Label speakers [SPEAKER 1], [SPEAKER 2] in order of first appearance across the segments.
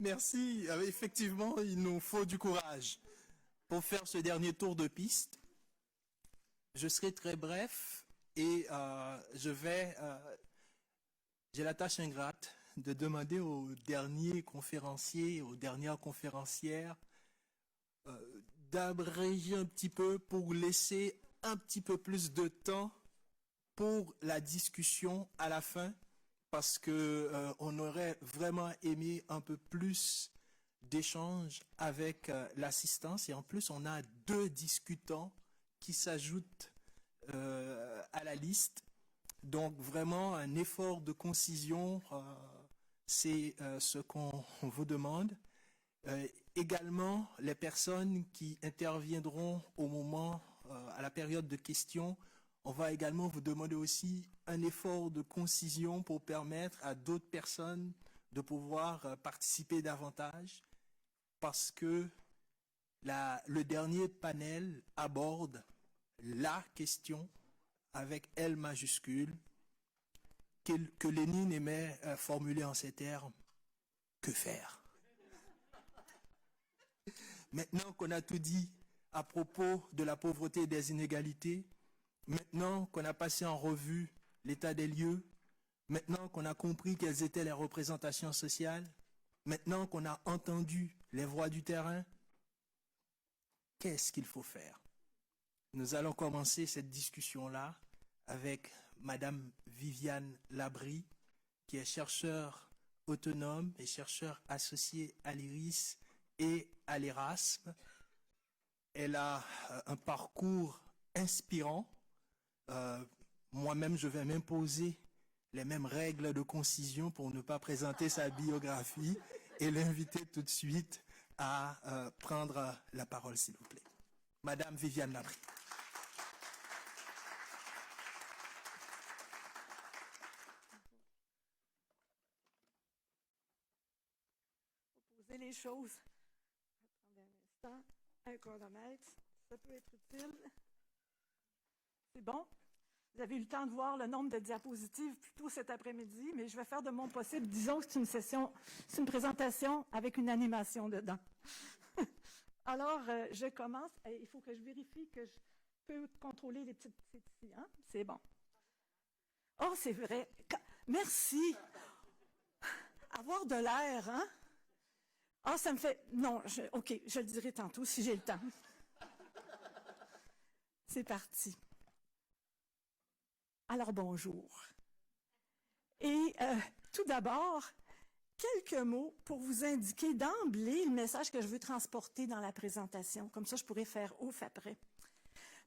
[SPEAKER 1] Merci. Effectivement, il nous faut du courage pour faire ce dernier tour de piste. Je serai très bref et j'ai la tâche ingrate de demander aux derniers conférenciers, aux dernières conférencières, d'abréger un petit peu pour laisser un petit peu plus de temps pour la discussion à la fin, parce que on aurait vraiment aimé un peu plus d'échanges avec l'assistance, et en plus on a deux discutants qui s'ajoutent à la liste. Donc vraiment un effort de concision, c'est ce qu'on vous demande. Également, les personnes qui interviendront au moment, à la période de questions, on va également vous demander aussi un effort de concision pour permettre à d'autres personnes de pouvoir participer davantage, parce que le dernier panel aborde la question avec L majuscule que Lénine aimait formuler en ces termes: que faire? Maintenant qu'on a tout dit à propos de la pauvreté et des inégalités, maintenant qu'on a passé en revue l'état des lieux, maintenant qu'on a compris quelles étaient les représentations sociales, maintenant qu'on a entendu les voix du terrain, qu'est-ce qu'il faut faire? Nous allons commencer cette discussion-là avec Madame Viviane Labrie, qui est chercheure autonome et chercheur associé à l'IRIS et à l'Erasme. Elle a un parcours inspirant. Moi-même, je vais m'imposer les mêmes règles de concision pour ne pas présenter sa biographie et l'inviter tout de suite à prendre la parole, s'il vous plaît. Madame Viviane Labrie.
[SPEAKER 2] Poser les choses. Attendez un instant. Un chronomètre, ça peut être utile. C'est bon? Vous avez eu le temps de voir le nombre de diapositives plus tôt cet après-midi, mais je vais faire de mon possible. Disons que c'est une présentation avec une animation dedans. Alors, je commence. Il faut que je vérifie que je peux contrôler les petites ici. Hein? C'est bon. Oh, c'est vrai. Merci. Avoir de l'air, hein? Ah, ça me fait... Non, OK, je le dirai tantôt si j'ai le temps. C'est parti. Alors, bonjour. Et tout d'abord, quelques mots pour vous indiquer d'emblée le message que je veux transporter dans la présentation. Comme ça, je pourrais faire ouf après.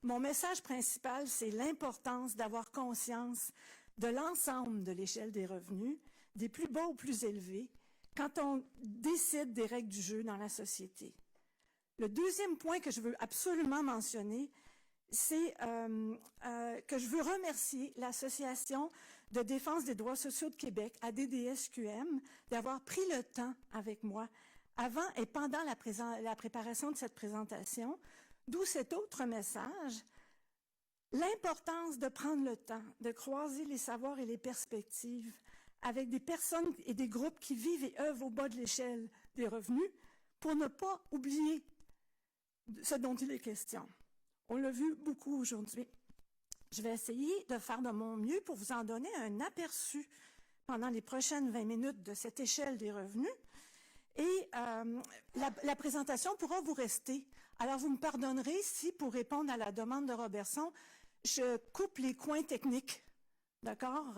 [SPEAKER 2] Mon message principal, c'est l'importance d'avoir conscience de l'ensemble de l'échelle des revenus, des plus bas aux plus élevés, quand on décide des règles du jeu dans la société. Le deuxième point que je veux absolument mentionner, c'est que je veux remercier l'Association de défense des droits sociaux de Québec, ADDSQM, d'avoir pris le temps avec moi avant et pendant la préparation de cette présentation, d'où cet autre message, l'importance de prendre le temps de croiser les savoirs et les perspectives avec des personnes et des groupes qui vivent et œuvrent au bas de l'échelle des revenus pour ne pas oublier ce dont il est question. On l'a vu beaucoup aujourd'hui. Je vais essayer de faire de mon mieux pour vous en donner un aperçu pendant les prochaines 20 minutes de cette échelle des revenus. Et la présentation pourra vous rester. Alors, vous me pardonnerez si, pour répondre à la demande de Robertson, je coupe les coins techniques. D'accord?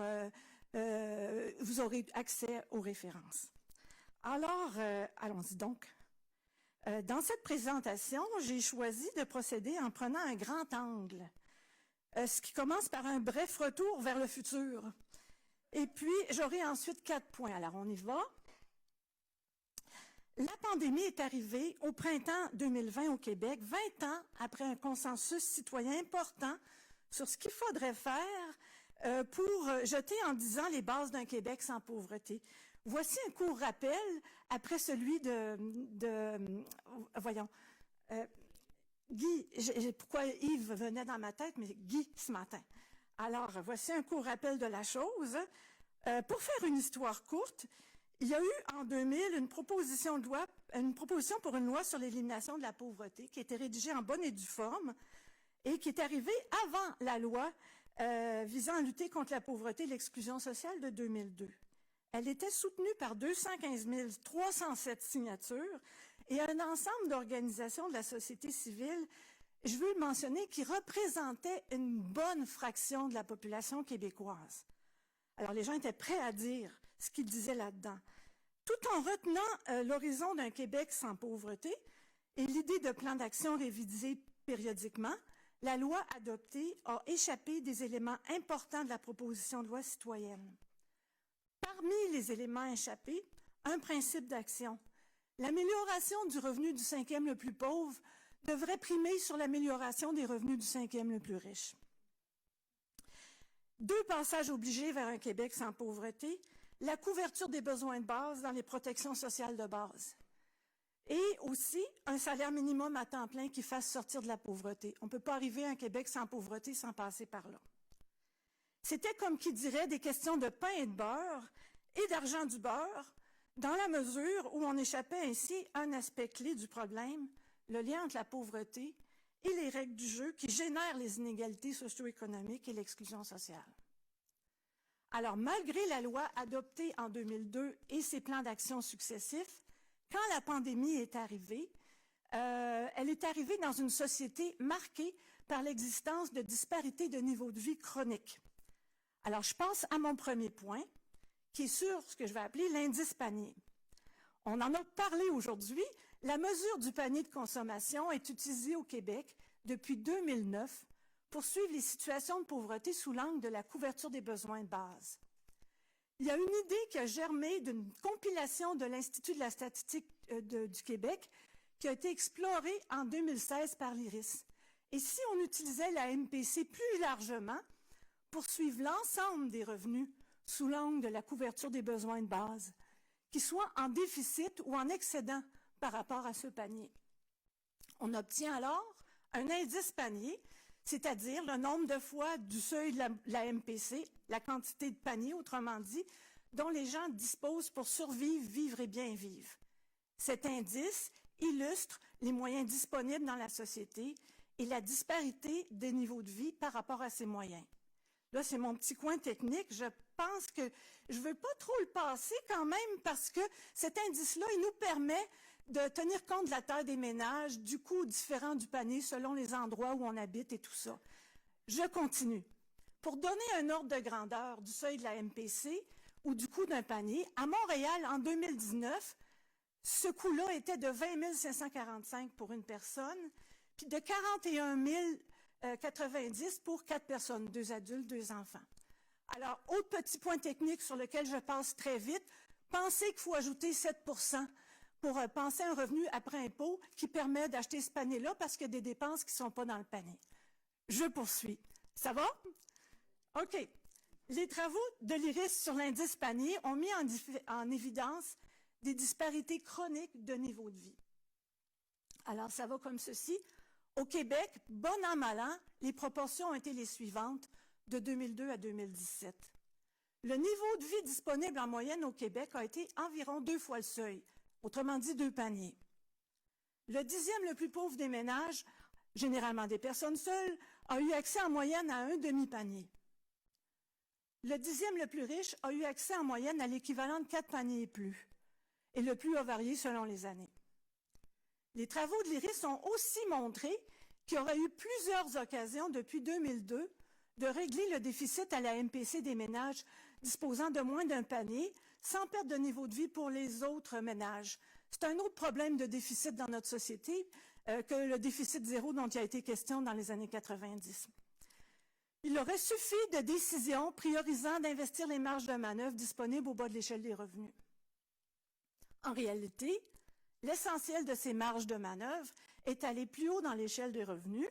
[SPEAKER 2] Vous aurez accès aux références. Alors, allons-y donc. Dans cette présentation, j'ai choisi de procéder en prenant un grand angle, ce qui commence par un bref retour vers le futur. Et puis, j'aurai ensuite 4 points. Alors, on y va. La pandémie est arrivée au printemps 2020 au Québec, 20 ans après un consensus citoyen important sur ce qu'il faudrait faire pour jeter en 10 ans les bases d'un Québec sans pauvreté. Voici un court rappel après celui voyons, Guy, pourquoi Yves venait dans ma tête, mais Guy ce matin. Alors, voici un court rappel de la chose. Pour faire une histoire courte, Il y a eu en 2000 une proposition pour une loi sur l'élimination de la pauvreté qui a été rédigée en bonne et due forme et qui est arrivée avant la loi visant à lutter contre la pauvreté et l'exclusion sociale de 2002. Elle était soutenue par 215 307 signatures et un ensemble d'organisations de la société civile, je veux le mentionner, qui représentaient une bonne fraction de la population québécoise. Alors, les gens étaient prêts à dire ce qu'ils disaient là-dedans, tout en retenant l'horizon d'un Québec sans pauvreté et l'idée de plan d'action révisé périodiquement. La loi adoptée a échappé des éléments importants de la proposition de loi citoyenne. Parmi les éléments échappés, un principe d'action. L'amélioration du revenu du cinquième le plus pauvre devrait primer sur l'amélioration des revenus du cinquième le plus riche. 2 passages obligés vers un Québec sans pauvreté, la couverture des besoins de base dans les protections sociales de base. Et aussi, un salaire minimum à temps plein qui fasse sortir de la pauvreté. On ne peut pas arriver à un Québec sans pauvreté sans passer par là. C'était comme qui dirait des questions de pain et de beurre et d'argent du beurre, dans la mesure où on échappait ainsi à un aspect clé du problème, le lien entre la pauvreté et les règles du jeu qui génèrent les inégalités socio-économiques et l'exclusion sociale. Alors, malgré la loi adoptée en 2002 et ses plans d'action successifs, quand la pandémie est arrivée, elle est arrivée dans une société marquée par l'existence de disparités de niveau de vie chroniques. Alors, je passe à mon premier point, qui est sur ce que je vais appeler l'indice panier. On en a parlé aujourd'hui. La mesure du panier de consommation est utilisée au Québec depuis 2009 pour suivre les situations de pauvreté sous l'angle de la couverture des besoins de base. Il y a une idée qui a germé d'une compilation de l'Institut de la statistique du Québec qui a été explorée en 2016 par l'IRIS. Et si on utilisait la MPC plus largement pour suivre l'ensemble des revenus sous l'angle de la couverture des besoins de base, qui soient en déficit ou en excédent par rapport à ce panier. On obtient alors un indice panier, c'est-à-dire le nombre de fois du seuil de la MPC, la quantité de panier, autrement dit, dont les gens disposent pour survivre, vivre et bien vivre. Cet indice illustre les moyens disponibles dans la société et la disparité des niveaux de vie par rapport à ces moyens. Là, c'est mon petit coin technique. Je pense que je ne veux pas trop le passer quand même parce que cet indice-là, il nous permet de tenir compte de la taille des ménages, du coût différent du panier selon les endroits où on habite et tout ça. Je continue. Pour donner un ordre de grandeur du seuil de la MPC ou du coût d'un panier, à Montréal, en 2019, ce coût-là était de 20 545 pour une personne, puis de 41 090 pour 4 personnes, 2 adultes, 2 enfants. Alors, autre petit point technique sur lequel je passe très vite, pensez qu'il faut ajouter 7 pour penser à un revenu après impôt qui permet d'acheter ce panier-là parce qu'il y a des dépenses qui ne sont pas dans le panier. Je poursuis. Ça va? OK. Les travaux de l'IRIS sur l'indice panier ont mis en évidence des disparités chroniques de niveau de vie. Alors, ça va comme ceci. Au Québec, bon an, mal an, les proportions ont été les suivantes de 2002 à 2017. Le niveau de vie disponible en moyenne au Québec a été environ 2 fois le seuil, autrement dit 2 paniers. Le 10e le plus pauvre des ménages, généralement des personnes seules, a eu accès en moyenne à un demi-panier. Le 10e le plus riche a eu accès en moyenne à l'équivalent de 4 paniers et plus, et le plus a varié selon les années. Les travaux de l'IRIS ont aussi montré qu'il y aurait eu plusieurs occasions depuis 2002 de régler le déficit à la MPC des ménages disposant de moins d'un panier sans perte de niveau de vie pour les autres ménages. C'est un autre problème de déficit dans notre société que le déficit zéro dont il a été question dans les années 90. Il aurait suffi de décisions priorisant d'investir les marges de manœuvre disponibles au bas de l'échelle des revenus. En réalité, l'essentiel de ces marges de manœuvre est allé plus haut dans l'échelle des revenus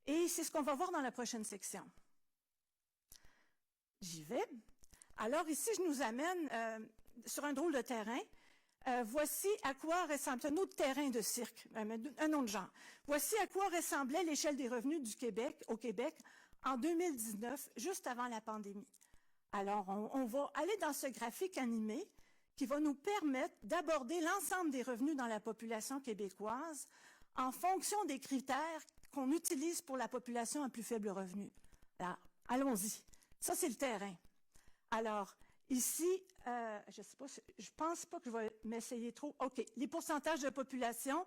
[SPEAKER 2] et c'est ce qu'on va voir dans la prochaine section. J'y vais. Alors ici, je nous amène sur un drôle de terrain. Voici à quoi ressemble un autre terrain de cirque, un autre genre. Voici à quoi ressemblait l'échelle des revenus du Québec, au Québec, en 2019, juste avant la pandémie. Alors, on va aller dans ce graphique animé qui va nous permettre d'aborder l'ensemble des revenus dans la population québécoise en fonction des critères qu'on utilise pour la population à plus faible revenu. Alors, allons-y. Ça, c'est le terrain. Alors, ici, je pense pas que je vais m'essayer trop. OK, les pourcentages de population,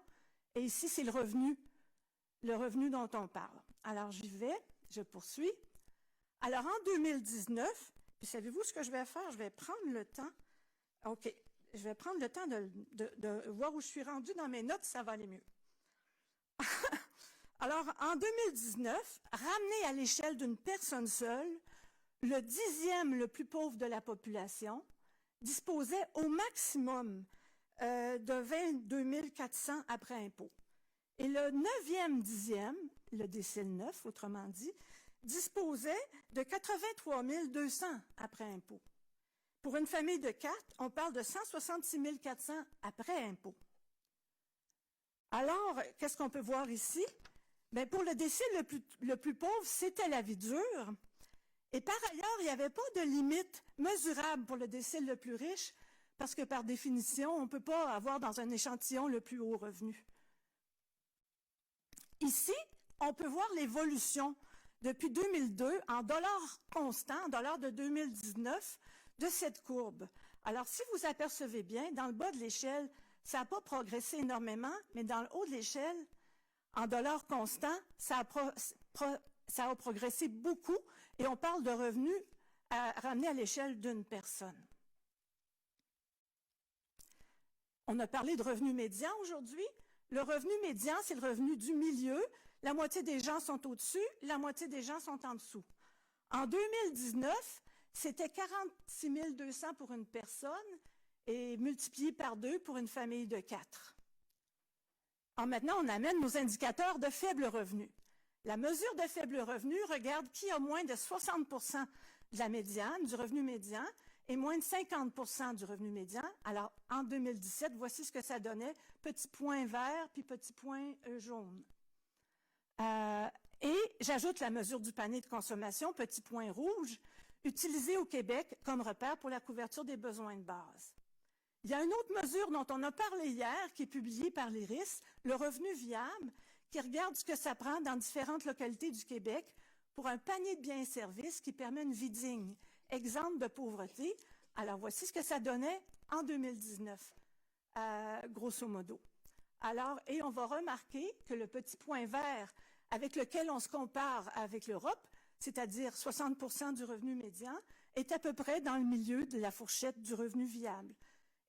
[SPEAKER 2] et ici, c'est le revenu dont on parle. Alors, j'y vais, je poursuis. Alors, en 2019, puis savez-vous ce que je vais faire? Je vais prendre le temps. OK, je vais prendre le temps de voir où je suis rendue dans mes notes, ça va aller mieux. Alors, en 2019, ramené à l'échelle d'une personne seule, le 10e le plus pauvre de la population disposait au maximum de 22 400 après impôt. Et le 9e dixième, le décile 9, autrement dit, disposait de 83 200 après impôt. Pour une famille de 4, on parle de 166 400 après impôt. Alors, qu'est-ce qu'on peut voir ici? Bien, pour le décile le plus pauvre, c'était la vie dure. Et par ailleurs, il n'y avait pas de limite mesurable pour le décile le plus riche, parce que par définition, on ne peut pas avoir dans un échantillon le plus haut revenu. Ici, on peut voir l'évolution depuis 2002 en dollars constants, en dollars de 2019, de cette courbe. Alors, si vous apercevez bien, dans le bas de l'échelle, ça n'a pas progressé énormément, mais dans le haut de l'échelle, en dollars constants, ça a progressé beaucoup, et on parle de revenus ramenés à l'échelle d'une personne. On a parlé de revenu médian aujourd'hui. Le revenu médian, c'est le revenu du milieu. La moitié des gens sont au-dessus, la moitié des gens sont en dessous. En 2019, c'était 46 200 pour une personne et multiplié par 2 pour une famille de 4. Alors maintenant, on amène nos indicateurs de faible revenu. La mesure de faible revenu regarde qui a moins de 60 % de la médiane, du revenu médian, et moins de 50 % du revenu médian. Alors, en 2017, voici ce que ça donnait. Petit point vert, puis petit point jaune. Et j'ajoute la mesure du panier de consommation, petit point rouge, utilisée au Québec comme repère pour la couverture des besoins de base. Il y a une autre mesure dont on a parlé hier, qui est publiée par l'IRIS, le revenu viable, qui regarde ce que ça prend dans différentes localités du Québec pour un panier de biens et services qui permet une vie digne. Exemple de pauvreté. Alors, voici ce que ça donnait en 2019, grosso modo. Alors, et on va remarquer que le petit point vert avec lequel on se compare avec l'Europe, c'est-à-dire 60 % du revenu médian, est à peu près dans le milieu de la fourchette du revenu viable.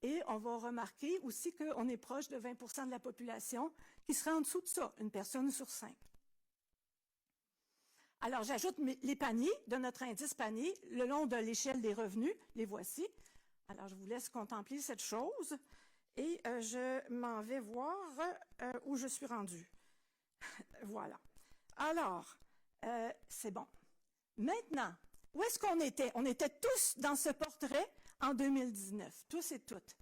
[SPEAKER 2] Et on va remarquer aussi qu'on est proche de 20 % de la population qui serait en dessous de ça, une personne sur 5. Alors, j'ajoute les paniers de notre indice panier le long de l'échelle des revenus. Les voici. Alors, je vous laisse contempler cette chose et je m'en vais voir où je suis rendue. Voilà. Alors, c'est bon. Maintenant, où est-ce qu'on était? On était tous dans ce portrait en 2019, tous et toutes.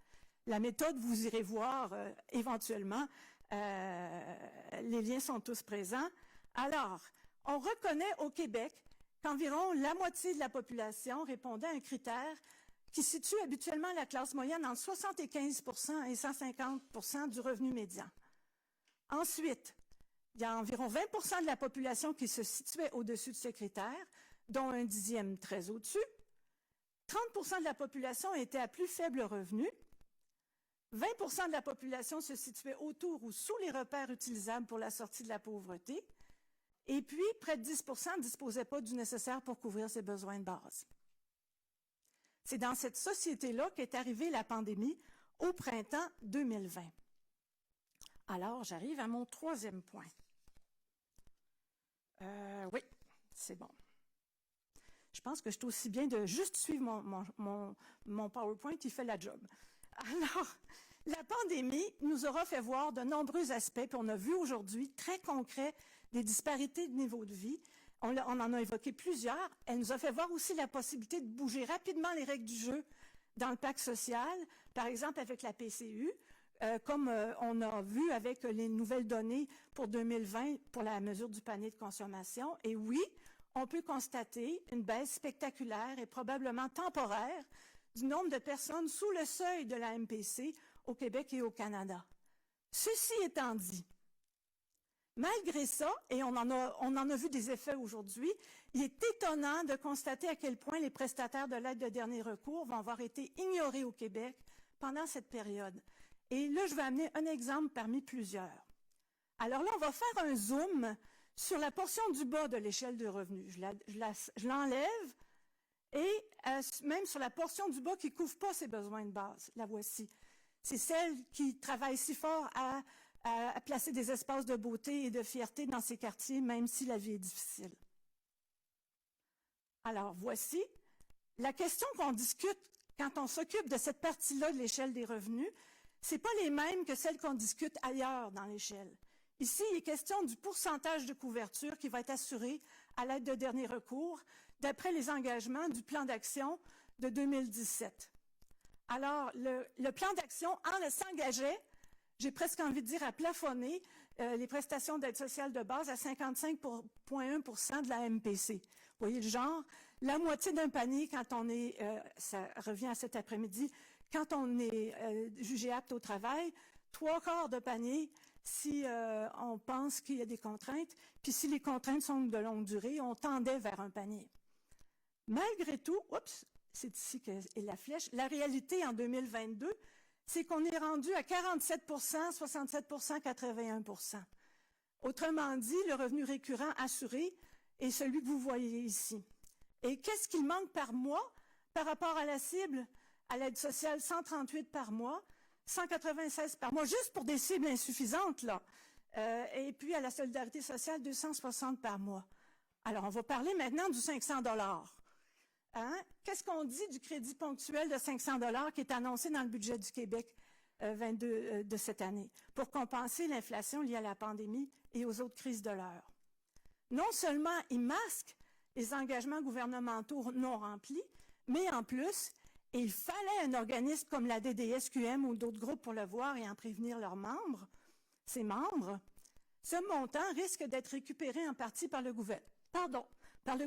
[SPEAKER 2] La méthode, vous irez voir éventuellement. Les liens sont tous présents. Alors, on reconnaît au Québec qu'environ la moitié de la population répondait à un critère qui situe habituellement la classe moyenne entre 75 % et 150 % du revenu médian. Ensuite, il y a environ 20 % de la population qui se situait au-dessus de ce critère, dont un dixième très au-dessus. 30 % de la population était à plus faible revenu. 20 % de la population se situait autour ou sous les repères utilisables pour la sortie de la pauvreté. Et puis, près de 10 % ne disposaient pas du nécessaire pour couvrir ses besoins de base. C'est dans cette société-là qu'est arrivée la pandémie au printemps 2020. Alors, j'arrive à mon troisième point. Oui, c'est bon. Je pense que je suis aussi bien de juste suivre mon PowerPoint, il fait la job. Alors, la pandémie nous aura fait voir de nombreux aspects, puis on a vu aujourd'hui, très concrets, des disparités de niveau de vie. On en a évoqué plusieurs. Elle nous a fait voir aussi la possibilité de bouger rapidement les règles du jeu dans le pacte social, par exemple avec la PCU, comme on a vu avec les nouvelles données pour 2020 pour la mesure du panier de consommation. Et oui, on peut constater une baisse spectaculaire et probablement temporaire du nombre de personnes sous le seuil de la MPC au Québec et au Canada. Ceci étant dit, malgré ça, et on en a vu des effets aujourd'hui, il est étonnant de constater à quel point les prestataires de l'aide de dernier recours vont avoir été ignorés au Québec pendant cette période. Et là, je vais amener un exemple parmi plusieurs. Alors là, on va faire un zoom sur la portion du bas de l'échelle de revenus. Je l'enlève et même sur la portion du bas qui ne couvre pas ses besoins de base. La voici. C'est celle qui travaille si fort à placer des espaces de beauté et de fierté dans ces quartiers, même si la vie est difficile. Alors, voici la question qu'on discute quand on s'occupe de cette partie-là de l'échelle des revenus. Ce n'est pas les mêmes que celles qu'on discute ailleurs dans l'échelle. Ici, il est question du pourcentage de couverture qui va être assuré à l'aide de dernier recours, d'après les engagements du plan d'action de 2017. Alors, le plan d'action s'engageait, j'ai presque envie de dire, à plafonner les prestations d'aide sociale de base à 55,1 % de la MPC. Vous voyez le genre? La moitié d'un panier quand on est, ça revient à cet après-midi, quand on est jugé apte au travail, 3/4 de panier si on pense qu'il y a des contraintes, puis si les contraintes sont de longue durée, on tendait vers un panier. Malgré tout, c'est ici qu'est la flèche, la réalité en 2022, c'est qu'on est rendu à 47 %, 67 %, 81 %. Autrement dit, le revenu récurrent assuré est celui que vous voyez ici. Et qu'est-ce qu'il manque par mois par rapport à la cible, à l'aide sociale, 138 par mois, 196 par mois, juste pour des cibles insuffisantes, là. Et puis à la solidarité sociale, 260 par mois. Alors, on va parler maintenant du 500 $. Hein? Qu'est-ce qu'on dit du crédit ponctuel de 500 $ qui est annoncé dans le budget du Québec 22 de cette année pour compenser l'inflation liée à la pandémie et aux autres crises de l'heure? Non seulement il masque les engagements gouvernementaux non remplis, mais en plus, il fallait un organisme comme la DDSQM ou d'autres groupes pour le voir et en prévenir leurs membres, ses membres. Ce montant risque d'être récupéré en partie par le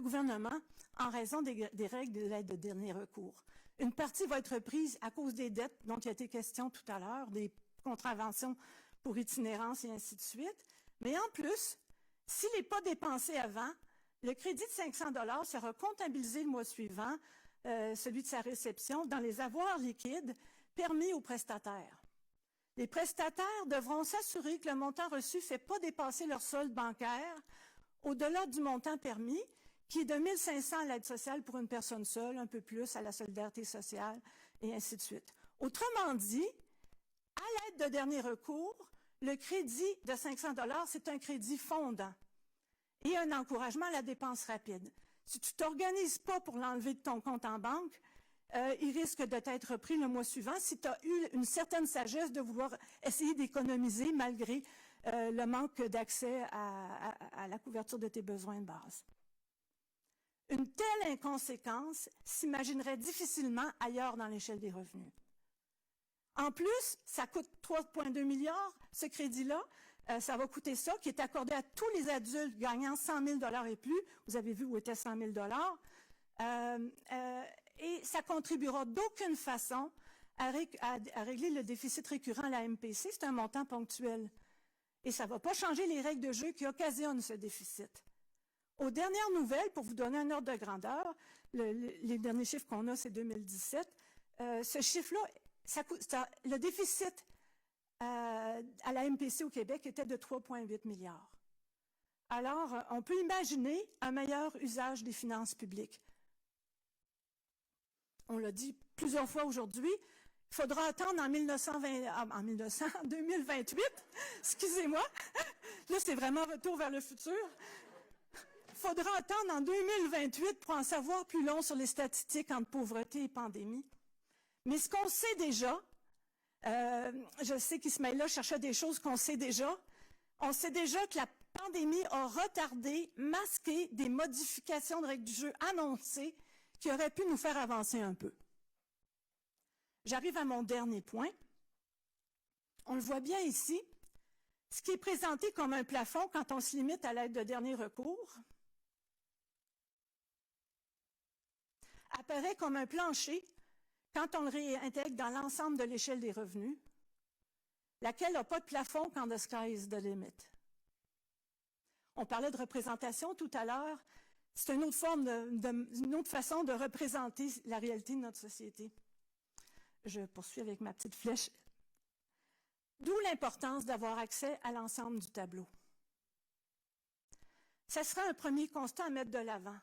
[SPEAKER 2] gouvernement en raison des règles de l'aide de dernier recours. Une partie va être prise à cause des dettes dont il a été question tout à l'heure, des contraventions pour itinérance et ainsi de suite. Mais en plus, s'il n'est pas dépensé avant, le crédit de 500 $ sera comptabilisé le mois suivant, celui de sa réception, dans les avoirs liquides permis aux prestataires. Les prestataires devront s'assurer que le montant reçu ne fait pas dépasser leur solde bancaire au-delà du montant permis, qui est de 1 500 à l'aide sociale pour une personne seule, un peu plus à la solidarité sociale, et ainsi de suite. Autrement dit, à l'aide de dernier recours, le crédit de 500 $, c'est un crédit fondant et un encouragement à la dépense rapide. Si tu ne t'organises pas pour l'enlever de ton compte en banque, il risque de t'être repris le mois suivant si tu as eu une certaine sagesse de vouloir essayer d'économiser malgré le manque d'accès à la couverture de tes besoins de base. Une telle inconséquence s'imaginerait difficilement ailleurs dans l'échelle des revenus. En plus, ça coûte 3,2 milliards, ce crédit-là. Ça va coûter ça, qui est accordé à tous les adultes gagnant 100 000 $ et plus. Vous avez vu où était 100 000 $. Et ça contribuera d'aucune façon à régler le déficit récurrent à la MPC. C'est un montant ponctuel. Et ça ne va pas changer les règles de jeu qui occasionnent ce déficit. Aux dernières nouvelles, pour vous donner un ordre de grandeur, les derniers chiffres qu'on a, c'est 2017. Ce chiffre-là, le déficit à la MPC au Québec était de 3,8 milliards. Alors, on peut imaginer un meilleur usage des finances publiques. On l'a dit plusieurs fois aujourd'hui, il faudra attendre en 2028, excusez-moi, là c'est vraiment retour vers le futur. Il faudra attendre en 2028 pour en savoir plus long sur les statistiques entre pauvreté et pandémie. Mais ce qu'on sait déjà, je sais qu'Ismaïla cherchait des choses qu'on sait déjà. On sait déjà que la pandémie a retardé, masqué des modifications de règles du jeu annoncées qui auraient pu nous faire avancer un peu. J'arrive à mon dernier point. On le voit bien ici. Ce qui est présenté comme un plafond quand on se limite à l'aide de dernier recours apparaît comme un plancher quand on le réintègre dans l'ensemble de l'échelle des revenus, laquelle n'a pas de plafond quand the sky is the limit. On parlait de représentation tout à l'heure. C'est une autre forme, une autre façon de représenter la réalité de notre société. Je poursuis avec ma petite flèche. D'où l'importance d'avoir accès à l'ensemble du tableau. Ce sera un premier constat à mettre de l'avant.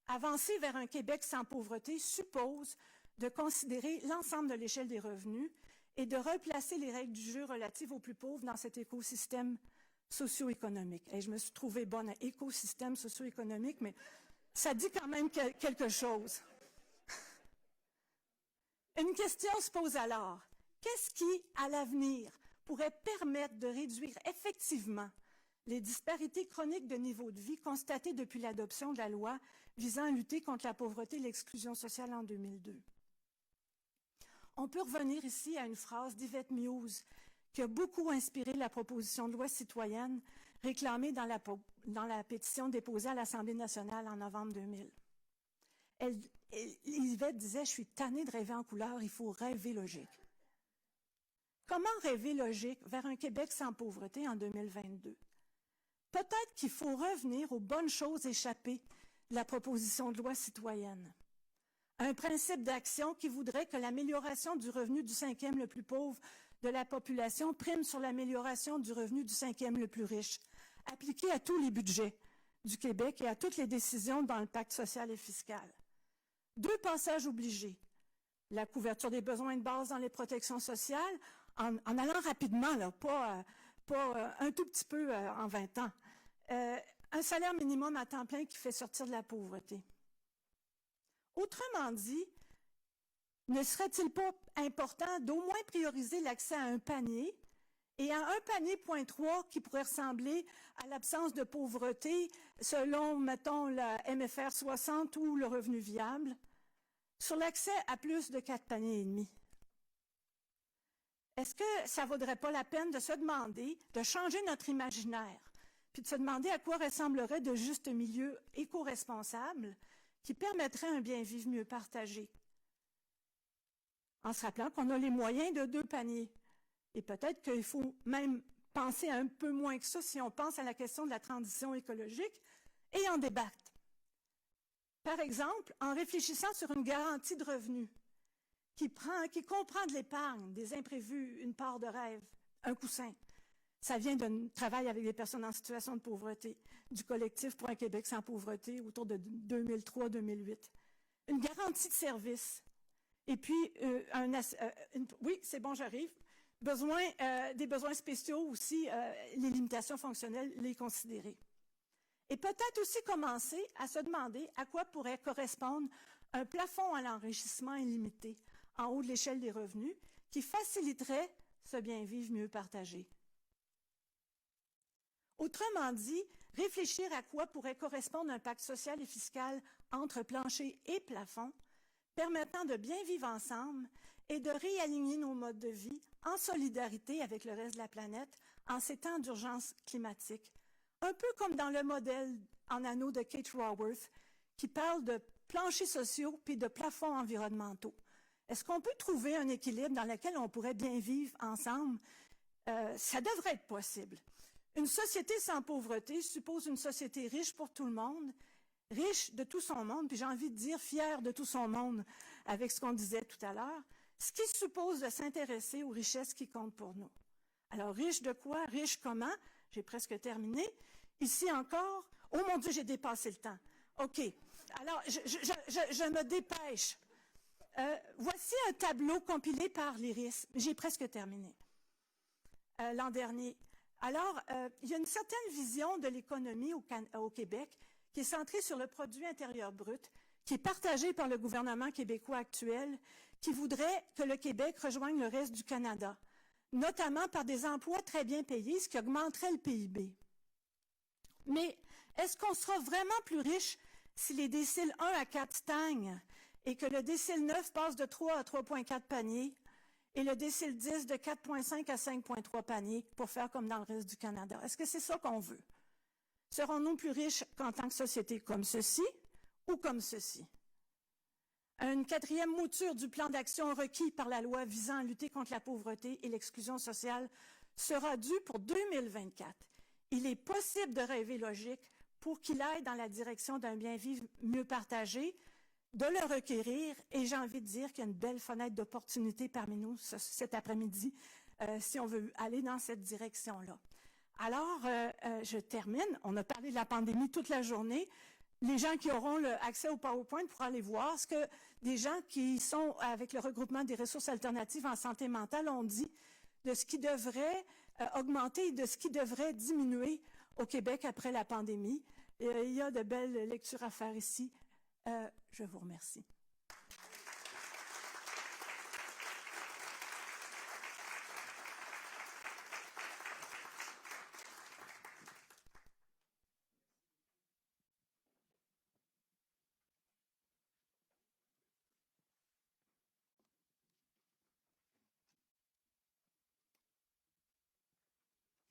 [SPEAKER 2] Avancer vers un Québec sans pauvreté suppose de considérer l'ensemble de l'échelle des revenus et de replacer les règles du jeu relatives aux plus pauvres dans cet écosystème socio-économique. Et je me suis trouvée bonne à écosystème socio-économique, mais ça dit quand même quelque chose. Une question se pose alors. Qu'est-ce qui, à l'avenir, pourrait permettre de réduire effectivement les disparités chroniques de niveau de vie constatées depuis l'adoption de la loi visant à lutter contre la pauvreté et l'exclusion sociale en 2002? On peut revenir ici à une phrase d'Yvette Muse qui a beaucoup inspiré la proposition de loi citoyenne réclamée dans la pétition déposée à l'Assemblée nationale en novembre 2000. Yvette disait « Je suis tannée de rêver en couleur, il faut rêver logique ». Comment rêver logique vers un Québec sans pauvreté en 2022? Peut-être qu'il faut revenir aux bonnes choses échappées de la proposition de loi citoyenne. Un principe d'action qui voudrait que l'amélioration du revenu du cinquième le plus pauvre de la population prime sur l'amélioration du revenu du cinquième le plus riche, appliqué à tous les budgets du Québec et à toutes les décisions dans le pacte social et fiscal. Deux passages obligés. La couverture des besoins de base dans les protections sociales, en allant rapidement, là, pas un tout petit peu en 20 ans. Un salaire minimum à temps plein qui fait sortir de la pauvreté. Autrement dit, ne serait-il pas important d'au moins prioriser l'accès à un panier et à un panier point 3 qui pourrait ressembler à l'absence de pauvreté selon, mettons, la MFR 60 ou le revenu viable, sur l'accès à plus de 4 paniers et demi? Est-ce que ça ne vaudrait pas la peine de se demander, de changer notre imaginaire, puis de se demander à quoi ressemblerait de juste milieu éco-responsable qui permettrait un bien-vivre mieux partagé? En se rappelant qu'on a les moyens de 2 paniers. Et peut-être qu'il faut même penser un peu moins que ça si on pense à la question de la transition écologique et en débattre. Par exemple, en réfléchissant sur une garantie de revenus qui comprend de l'épargne, des imprévus, une part de rêve, un coussin. Ça vient d'un travail avec des personnes en situation de pauvreté, du collectif pour un Québec sans pauvreté autour de 2003-2008. Une garantie de service. Et puis, oui, c'est bon, j'arrive. Des besoins spéciaux aussi, les limitations fonctionnelles, les considérer. Et peut-être aussi commencer à se demander à quoi pourrait correspondre un plafond à l'enrichissement illimité en haut de l'échelle des revenus qui faciliterait ce bien-vivre mieux partagé. Autrement dit, réfléchir à quoi pourrait correspondre un pacte social et fiscal entre plancher et plafond, permettant de bien vivre ensemble et de réaligner nos modes de vie en solidarité avec le reste de la planète en ces temps d'urgence climatique. Un peu comme dans le modèle en anneau de Kate Raworth, qui parle de planchers sociaux puis de plafonds environnementaux. Est-ce qu'on peut trouver un équilibre dans lequel on pourrait bien vivre ensemble? Ça devrait être possible. Une société sans pauvreté suppose une société riche pour tout le monde, riche de tout son monde, puis j'ai envie de dire fière de tout son monde, avec ce qu'on disait tout à l'heure, ce qui suppose de s'intéresser aux richesses qui comptent pour nous. Alors, riche de quoi? Riche comment? J'ai presque terminé. Ici encore, oh mon Dieu, j'ai dépassé le temps. OK. Alors, je me dépêche. Voici un tableau compilé par l'IRIS. J'ai presque terminé. L'an dernier. Alors, il y a une certaine vision de l'économie au Québec qui est centrée sur le produit intérieur brut, qui est partagée par le gouvernement québécois actuel, qui voudrait que le Québec rejoigne le reste du Canada, notamment par des emplois très bien payés, ce qui augmenterait le PIB. Mais est-ce qu'on sera vraiment plus riche si les déciles 1 à 4 stagnent et que le décile 9 passe de 3 à 3,4 paniers et le décile 10 de 4,5 à 5,3 paniers pour faire comme dans le reste du Canada? Est-ce que c'est ça qu'on veut? Serons-nous plus riches qu'en tant que société comme ceci ou comme ceci? Une quatrième mouture du plan d'action requis par la loi visant à lutter contre la pauvreté et l'exclusion sociale sera due pour 2024. Il est possible de rêver logique pour qu'il aille dans la direction d'un bien-vivre mieux partagé, de le requérir, et j'ai envie de dire qu'il y a une belle fenêtre d'opportunité parmi nous cet après-midi, si on veut aller dans cette direction-là. Alors, je termine. On a parlé de la pandémie toute la journée. Les gens qui auront accès au PowerPoint pourront aller voir ce que des gens qui sont avec le regroupement des ressources alternatives en santé mentale ont dit de ce qui devrait augmenter et de ce qui devrait diminuer au Québec après la pandémie. Il y a de belles lectures à faire ici. Je vous remercie.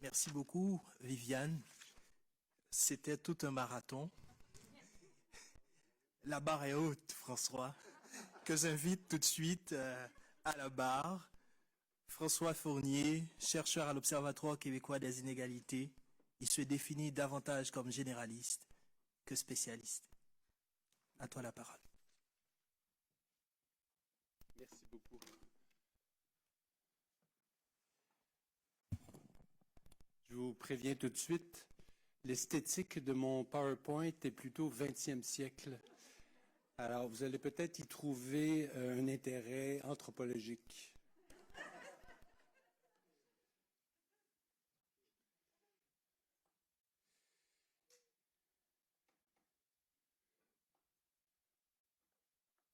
[SPEAKER 1] Merci beaucoup, Viviane. C'était tout un marathon. La barre est haute, François, que j'invite tout de suite à la barre. François Fournier, chercheur à l'Observatoire québécois des inégalités. Il se définit davantage comme généraliste que spécialiste. À toi la parole.
[SPEAKER 3] Merci beaucoup. Je vous préviens tout de suite, l'esthétique de mon PowerPoint est plutôt 20e siècle. Alors, vous allez peut-être y trouver un intérêt anthropologique.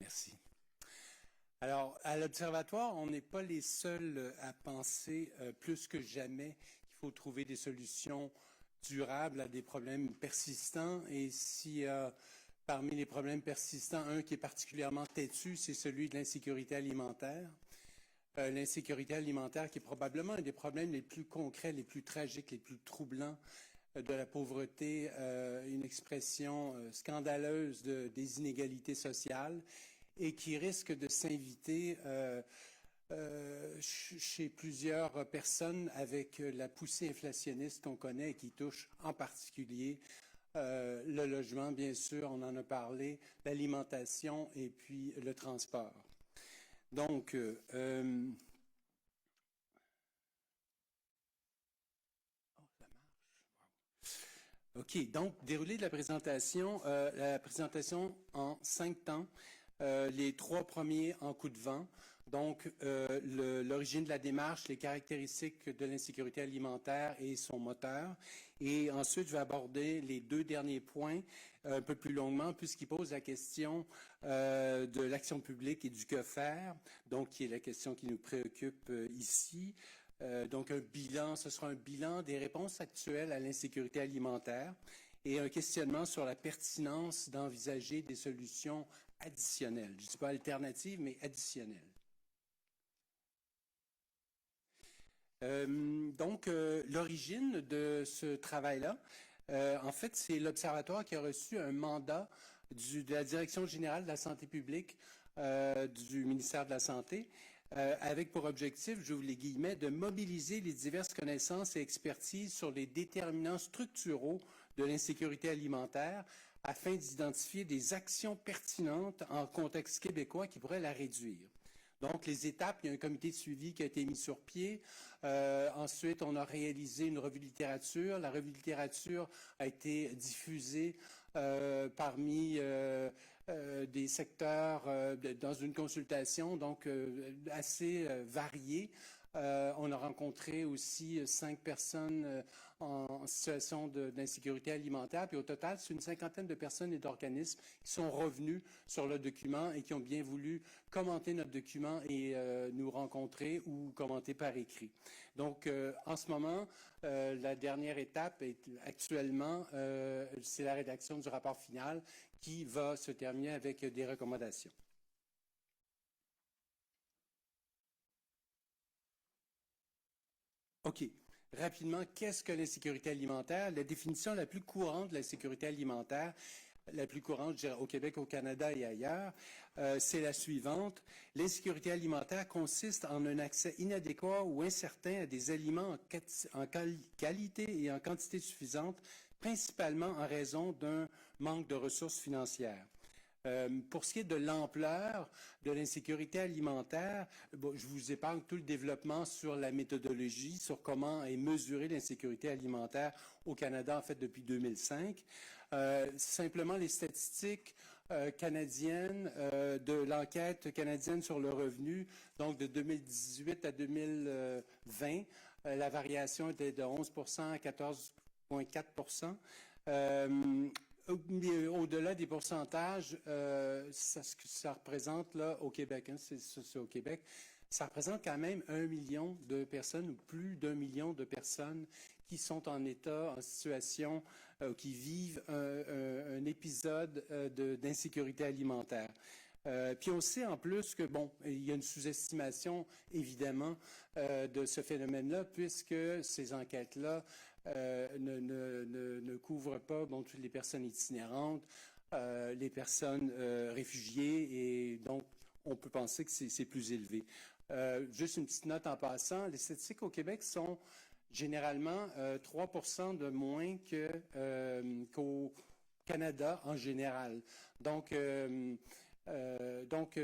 [SPEAKER 3] Merci. Alors, à l'Observatoire, on n'est pas les seuls à penser plus que jamais qu'il faut trouver des solutions durables à des problèmes persistants. Et s'il y a parmi les problèmes persistants, un qui est particulièrement têtu, c'est celui de l'insécurité alimentaire. L'insécurité alimentaire qui est probablement un des problèmes les plus concrets, les plus tragiques, les plus troublants de la pauvreté, une expression scandaleuse des inégalités sociales et qui risque de s'inviter chez plusieurs personnes avec la poussée inflationniste qu'on connaît et qui touche en particulier le logement, bien sûr, on en a parlé, l'alimentation et puis le transport. Donc, OK, donc, déroulé de la présentation en 5 temps, les 3 premiers en coup de vent. Donc, l'origine de la démarche, les caractéristiques de l'insécurité alimentaire et son moteur. Et ensuite, je vais aborder les 2 derniers points un peu plus longuement, puisqu'ils posent la question de l'action publique et du que faire, donc qui est la question qui nous préoccupe ici. Donc, un bilan, ce sera un bilan des réponses actuelles à l'insécurité alimentaire et un questionnement sur la pertinence d'envisager des solutions additionnelles. Je ne dis pas alternatives, mais additionnelles. Donc, l'origine de ce travail-là, en fait, c'est l'Observatoire qui a reçu un mandat de la Direction générale de la santé publique du ministère de la Santé, avec pour objectif, j'ouvre les guillemets, de mobiliser les diverses connaissances et expertises sur les déterminants structuraux de l'insécurité alimentaire afin d'identifier des actions pertinentes en contexte québécois qui pourraient la réduire. Donc, les étapes, il y a un comité de suivi qui a été mis sur pied. Ensuite, on a réalisé une revue de littérature. La revue de littérature a été diffusée parmi des secteurs dans une consultation, donc assez variée. On a rencontré aussi 5 personnes en situation d'insécurité alimentaire. Puis au total, c'est une 50aine de personnes et d'organismes qui sont revenus sur le document et qui ont bien voulu commenter notre document et nous rencontrer ou commenter par écrit. Donc, en ce moment, la dernière étape est actuellement, c'est la rédaction du rapport final qui va se terminer avec des recommandations. OK. Rapidement, qu'est-ce que l'insécurité alimentaire? La définition la plus courante de l'insécurité alimentaire, la plus courante, je dirais, au Québec, au Canada et ailleurs, c'est la suivante. L'insécurité alimentaire consiste en un accès inadéquat ou incertain à des aliments en qualité et en quantité suffisante, principalement en raison d'un manque de ressources financières. Pour ce qui est de l'ampleur de l'insécurité alimentaire, bon, je vous épargne tout le développement sur la méthodologie, sur comment est mesurée l'insécurité alimentaire au Canada, en fait, depuis 2005. Simplement les statistiques canadiennes de l'enquête canadienne sur le revenu, donc de 2018 à 2020, la variation était de 11% à 14,4%. Mais au-delà des pourcentages, ce que ça représente là au Québec, hein, c'est au Québec, ça représente quand même 1 million de personnes ou plus d'1 million de personnes qui sont en état, en situation, qui vivent un épisode d'insécurité alimentaire. Puis on sait en plus que, bon, il y a une sous-estimation, évidemment, de ce phénomène-là, puisque ces enquêtes-là ne couvrent pas, bon, toutes les personnes itinérantes, les personnes réfugiées, et donc on peut penser que c'est plus élevé. Juste une petite note en passant, les statistiques au Québec sont généralement 3% de moins qu'au Canada en général. Donc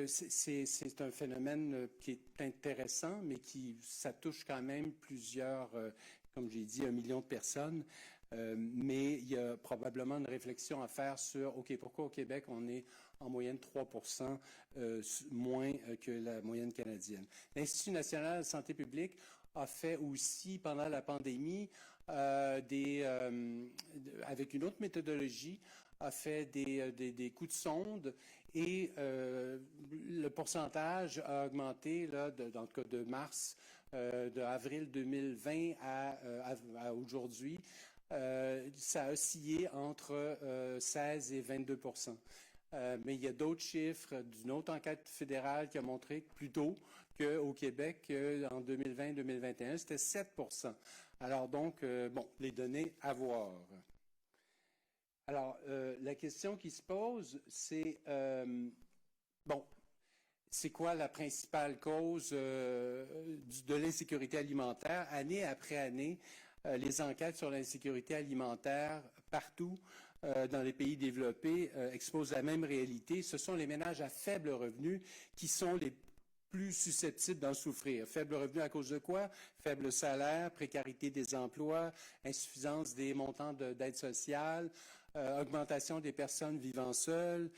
[SPEAKER 3] c'est un phénomène qui est intéressant, mais ça touche quand même plusieurs, comme j'ai dit, 1 million de personnes. Mais il y a probablement une réflexion à faire sur, OK, pourquoi au Québec on est en moyenne 3% moins que la moyenne canadienne. L'Institut national de santé publique a fait aussi, pendant la pandémie, avec une autre méthodologie, a fait des coups de sonde et le pourcentage a augmenté là, dans le cas de mars, de avril 2020 à aujourd'hui. Ça a oscillé entre 16 et 22%. Mais il y a d'autres chiffres d'une autre enquête fédérale qui a montré plus tôt qu'au Québec, en 2020-2021, c'était 7%. Alors donc, bon, les données à voir. Alors, la question qui se pose, c'est, bon, c'est quoi la principale cause de l'insécurité alimentaire? Année après année, les enquêtes sur l'insécurité alimentaire partout dans les pays développés exposent la même réalité. Ce sont les ménages à faible revenu qui sont les plus susceptibles d'en souffrir. Faible revenu à cause de quoi? Faible salaire, précarité des emplois, insuffisance des montants d'aide sociale, augmentation des personnes vivant seules,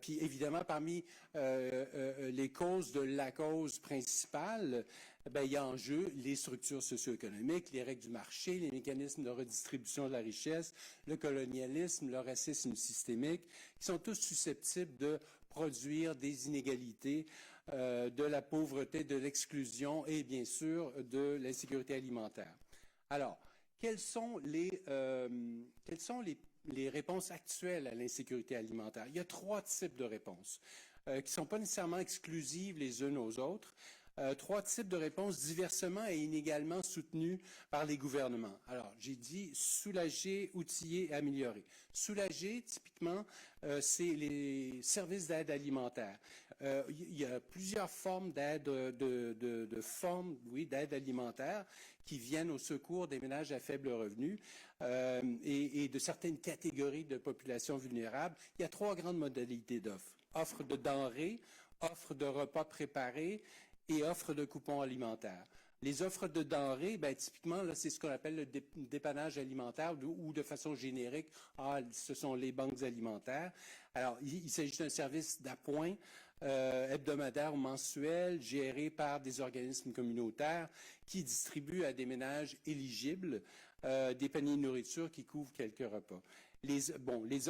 [SPEAKER 3] puis évidemment parmi les causes de la cause principale, ben, il y a en jeu les structures socio-économiques, les règles du marché, les mécanismes de redistribution de la richesse, le colonialisme, le racisme systémique, qui sont tous susceptibles de produire des inégalités, de la pauvreté, de l'exclusion et bien sûr de l'insécurité alimentaire. Alors, quelles sont les réponses actuelles à l'insécurité alimentaire? Il y a 3 types de réponses qui ne sont pas nécessairement exclusives les unes aux autres. 3 types de réponses diversement et inégalement soutenues par les gouvernements. Alors, j'ai dit soulager, outiller et améliorer. Soulager, typiquement, c'est les services d'aide alimentaire. Il y a plusieurs formes d'aide, d'aide alimentaire qui viennent au secours des ménages à faible revenu et de certaines catégories de populations vulnérables. Il y a 3 grandes modalités d'offres. Offre de denrées, offre de repas préparés et offre de coupons alimentaires. Les offres de denrées, ben, typiquement, là, c'est ce qu'on appelle le dépannage alimentaire ou de façon générique, ce sont les banques alimentaires. Alors, il s'agit d'un service d'appoint hebdomadaire ou mensuel géré par des organismes communautaires qui distribuent à des ménages éligibles des paniers de nourriture qui couvrent quelques repas. Les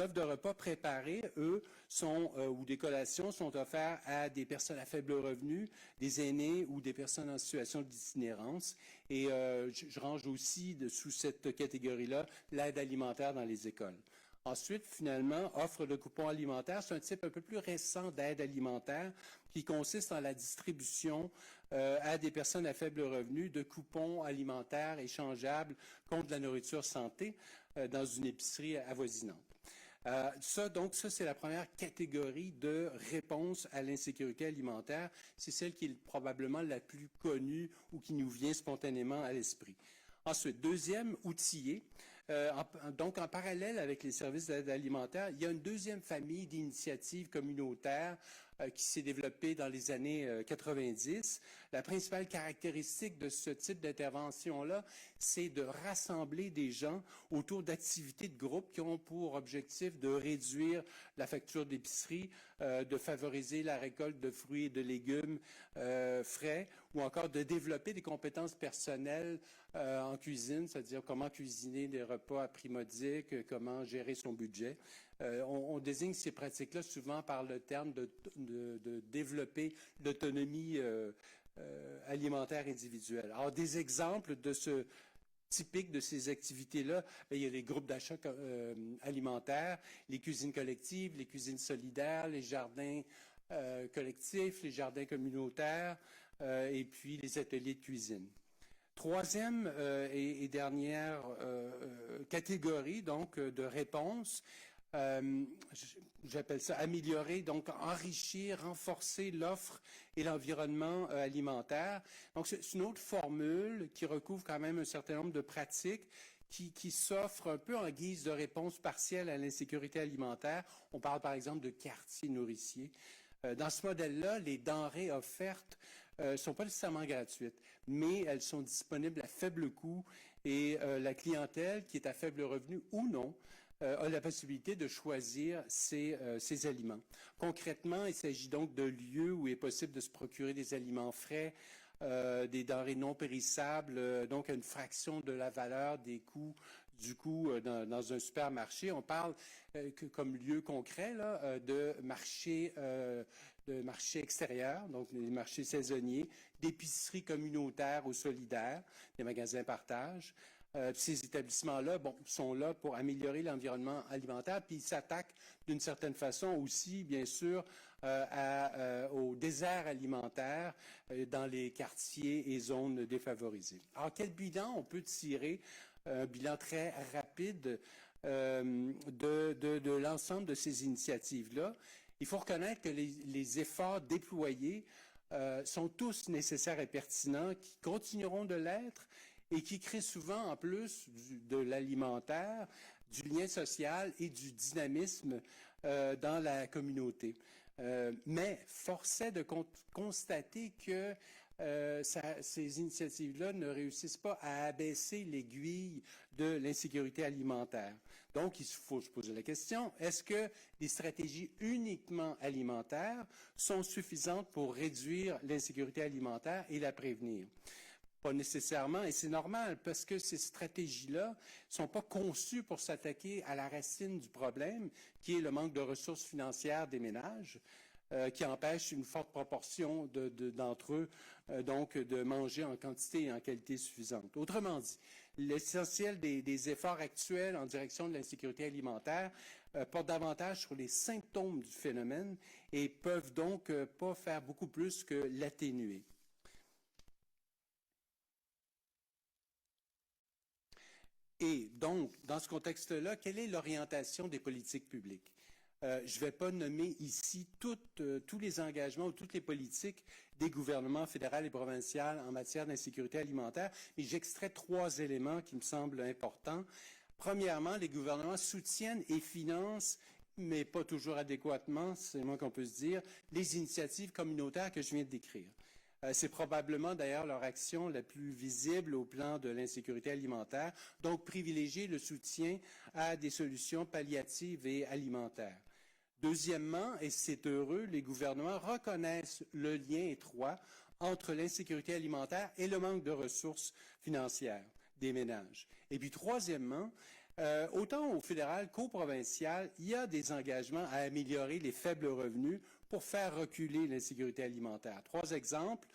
[SPEAKER 3] offres de repas préparés, eux, ou des collations sont offertes à des personnes à faible revenu, des aînés ou des personnes en situation d'itinérance. Et je range aussi sous cette catégorie-là l'aide alimentaire dans les écoles. Ensuite, finalement, offre de coupons alimentaires, c'est un type un peu plus récent d'aide alimentaire qui consiste en la distribution à des personnes à faible revenu de coupons alimentaires échangeables contre de la nourriture santé dans une épicerie avoisinante. Donc, c'est la première catégorie de réponse à l'insécurité alimentaire. C'est celle qui est probablement la plus connue ou qui nous vient spontanément à l'esprit. Ensuite, deuxième, outiller. Donc, en parallèle avec les services d'aide alimentaire, il y a une deuxième famille d'initiatives communautaires qui s'est développée dans les années 90. La principale caractéristique de ce type d'intervention-là, c'est de rassembler des gens autour d'activités de groupe qui ont pour objectif de réduire la facture d'épicerie, de favoriser la récolte de fruits et de légumes frais, ou encore de développer des compétences personnelles en cuisine, c'est-à-dire comment cuisiner des repas à prix modique, comment gérer son budget. On désigne ces pratiques-là souvent par le terme de développer l'autonomie alimentaire individuelle. Alors, des exemples typiques de ces activités-là, il y a les groupes d'achat alimentaires, les cuisines collectives, les cuisines solidaires, les jardins collectifs, les jardins communautaires et puis les ateliers de cuisine. Troisième et dernière catégorie donc de réponse, j'appelle ça améliorer, donc enrichir, renforcer l'offre et l'environnement alimentaire. Donc c'est une autre formule qui recouvre quand même un certain nombre de pratiques qui s'offrent un peu en guise de réponse partielle à l'insécurité alimentaire. On parle par exemple de quartiers nourriciers. Dans ce modèle-là, les denrées offertes ne sont pas nécessairement gratuites, mais elles sont disponibles à faible coût et la clientèle qui est à faible revenu ou non a la possibilité de choisir ces aliments. Concrètement, il s'agit donc de lieux où il est possible de se procurer des aliments frais, des denrées non périssables, donc à une fraction de la valeur des coûts du coup dans un supermarché. On parle comme lieu concret là, de marchés extérieurs, donc des marchés saisonniers, d'épiceries communautaires ou solidaires, des magasins partage. Ces établissements-là sont là pour améliorer l'environnement alimentaire, puis ils s'attaquent d'une certaine façon aussi, bien sûr, au désert alimentaire dans les quartiers et zones défavorisées. Alors, quel bilan on peut tirer? Un bilan très rapide de l'ensemble de ces initiatives-là. Il faut reconnaître que les efforts déployés sont tous nécessaires et pertinents, qui continueront de l'être, et qui crée souvent, en plus de l'alimentaire, du lien social et du dynamisme dans la communauté. Mais force est de constater que ces initiatives-là ne réussissent pas à abaisser l'aiguille de l'insécurité alimentaire. Donc, il faut se poser la question, est-ce que des stratégies uniquement alimentaires sont suffisantes pour réduire l'insécurité alimentaire et la prévenir? Pas nécessairement, et c'est normal, parce que ces stratégies-là ne sont pas conçues pour s'attaquer à la racine du problème, qui est le manque de ressources financières des ménages, qui empêche une forte proportion d'entre eux donc de manger en quantité et en qualité suffisante. Autrement dit, l'essentiel des efforts actuels en direction de l'insécurité alimentaire portent davantage sur les symptômes du phénomène et peuvent donc pas faire beaucoup plus que l'atténuer. Et donc, dans ce contexte-là, quelle est l'orientation des politiques publiques? Je ne vais pas nommer ici tous les engagements ou toutes les politiques des gouvernements fédéral et provincial en matière d'insécurité alimentaire, mais j'extrais 3 éléments qui me semblent importants. Premièrement, les gouvernements soutiennent et financent, mais pas toujours adéquatement, c'est le moins qu'on peut se dire, les initiatives communautaires que je viens de décrire. C'est probablement d'ailleurs leur action la plus visible au plan de l'insécurité alimentaire, donc privilégier le soutien à des solutions palliatives et alimentaires. Deuxièmement, et c'est heureux, les gouvernements reconnaissent le lien étroit entre l'insécurité alimentaire et le manque de ressources financières des ménages. Et puis troisièmement, autant au fédéral qu'au provincial, il y a des engagements à améliorer les faibles revenus pour faire reculer l'insécurité alimentaire. 3 exemples.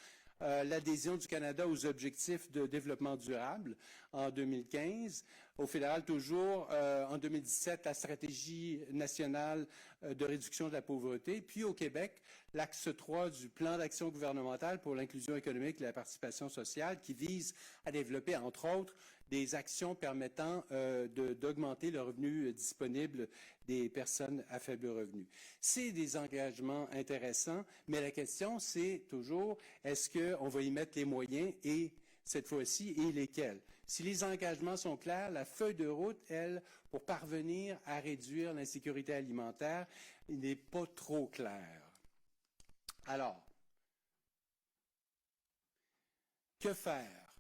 [SPEAKER 3] L'adhésion du Canada aux objectifs de développement durable en 2015, Au fédéral, toujours, en 2017, la stratégie nationale de réduction de la pauvreté. Puis au Québec, l'axe 3 du plan d'action gouvernemental pour l'inclusion économique et la participation sociale qui vise à développer, entre autres, des actions permettant d'augmenter le revenu disponible des personnes à faible revenu. C'est des engagements intéressants, mais la question, c'est toujours, est-ce qu'on va y mettre les moyens et, cette fois-ci, et lesquels? Si les engagements sont clairs, la feuille de route, elle, pour parvenir à réduire l'insécurité alimentaire, n'est pas trop claire. Alors, que faire?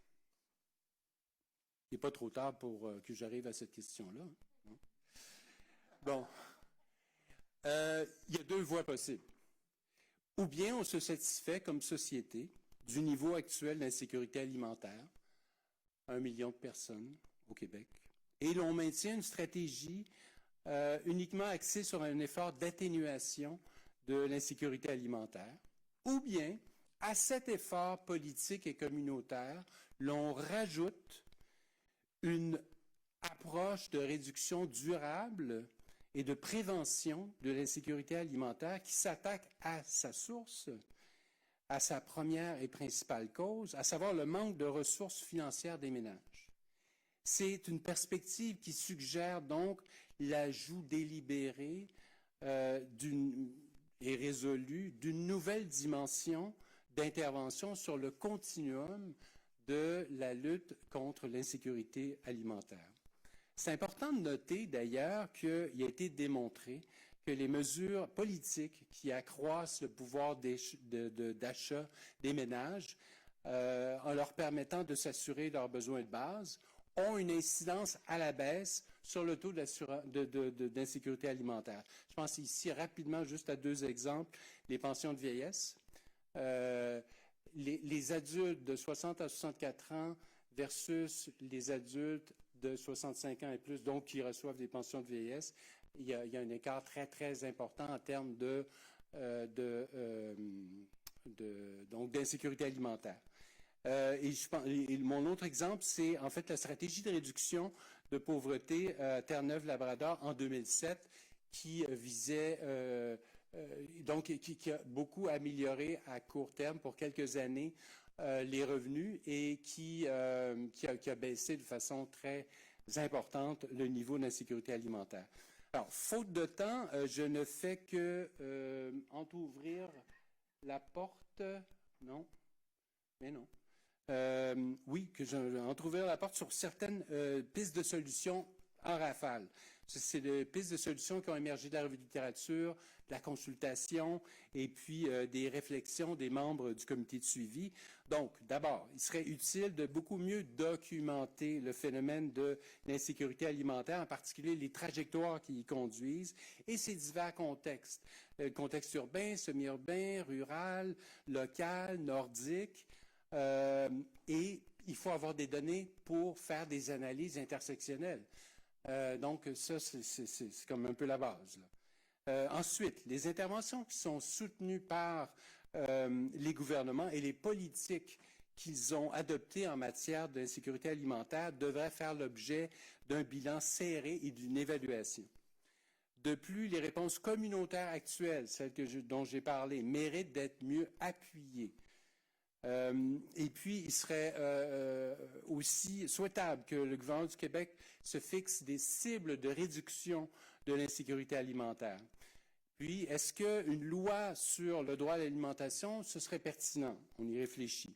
[SPEAKER 3] Il n'est pas trop tard pour que j'arrive à cette question-là. Hein? Bon, il y a deux voies possibles. Ou bien on se satisfait comme société du niveau actuel d'insécurité alimentaire, 1 million de personnes au Québec, et l'on maintient une stratégie uniquement axée sur un effort d'atténuation de l'insécurité alimentaire, ou bien à cet effort politique et communautaire, l'on rajoute une approche de réduction durable et de prévention de l'insécurité alimentaire qui s'attaque à sa source, à sa première et principale cause, à savoir le manque de ressources financières des ménages. C'est une perspective qui suggère donc l'ajout délibéré et résolu d'une nouvelle dimension d'intervention sur le continuum de la lutte contre l'insécurité alimentaire. C'est important de noter d'ailleurs qu'il a été démontré que les mesures politiques qui accroissent le pouvoir d'achat des ménages en leur permettant de s'assurer leurs besoins de base ont une incidence à la baisse sur le taux d'insécurité alimentaire. Je pense ici rapidement juste à deux exemples, les pensions de vieillesse. Les adultes de 60 à 64 ans versus les adultes de 65 ans et plus, donc qui reçoivent des pensions de vieillesse, il y a un écart très, très important en termes d'insécurité alimentaire. Mon autre exemple, c'est en fait la stratégie de réduction de pauvreté Terre-Neuve-Labrador en 2007 qui visait qui a beaucoup amélioré à court terme pour quelques années les revenus et qui a baissé de façon très importante le niveau d'insécurité alimentaire. Alors, faute de temps, je ne fais que entrouvrir la porte. Non, mais non. Oui, que entrouvrir la porte sur certaines pistes de solutions en rafale. C'est des pistes de solutions qui ont émergé de la revue de littérature, de la consultation et puis des réflexions des membres du comité de suivi. Donc, d'abord, il serait utile de beaucoup mieux documenter le phénomène de l'insécurité alimentaire, en particulier les trajectoires qui y conduisent et ses divers contextes. Le contexte urbain, semi-urbain, rural, local, nordique. Et il faut avoir des données pour faire des analyses intersectionnelles. Donc, ça, c'est comme un peu la base. Ensuite, les interventions qui sont soutenues par les gouvernements et les politiques qu'ils ont adoptées en matière d'insécurité alimentaire devraient faire l'objet d'un bilan serré et d'une évaluation. De plus, les réponses communautaires actuelles, celles dont j'ai parlé, méritent d'être mieux appuyées. Et puis, il serait aussi souhaitable que le gouvernement du Québec se fixe des cibles de réduction de l'insécurité alimentaire. Puis, est-ce qu'une loi sur le droit à l'alimentation, ce serait pertinent? On y réfléchit.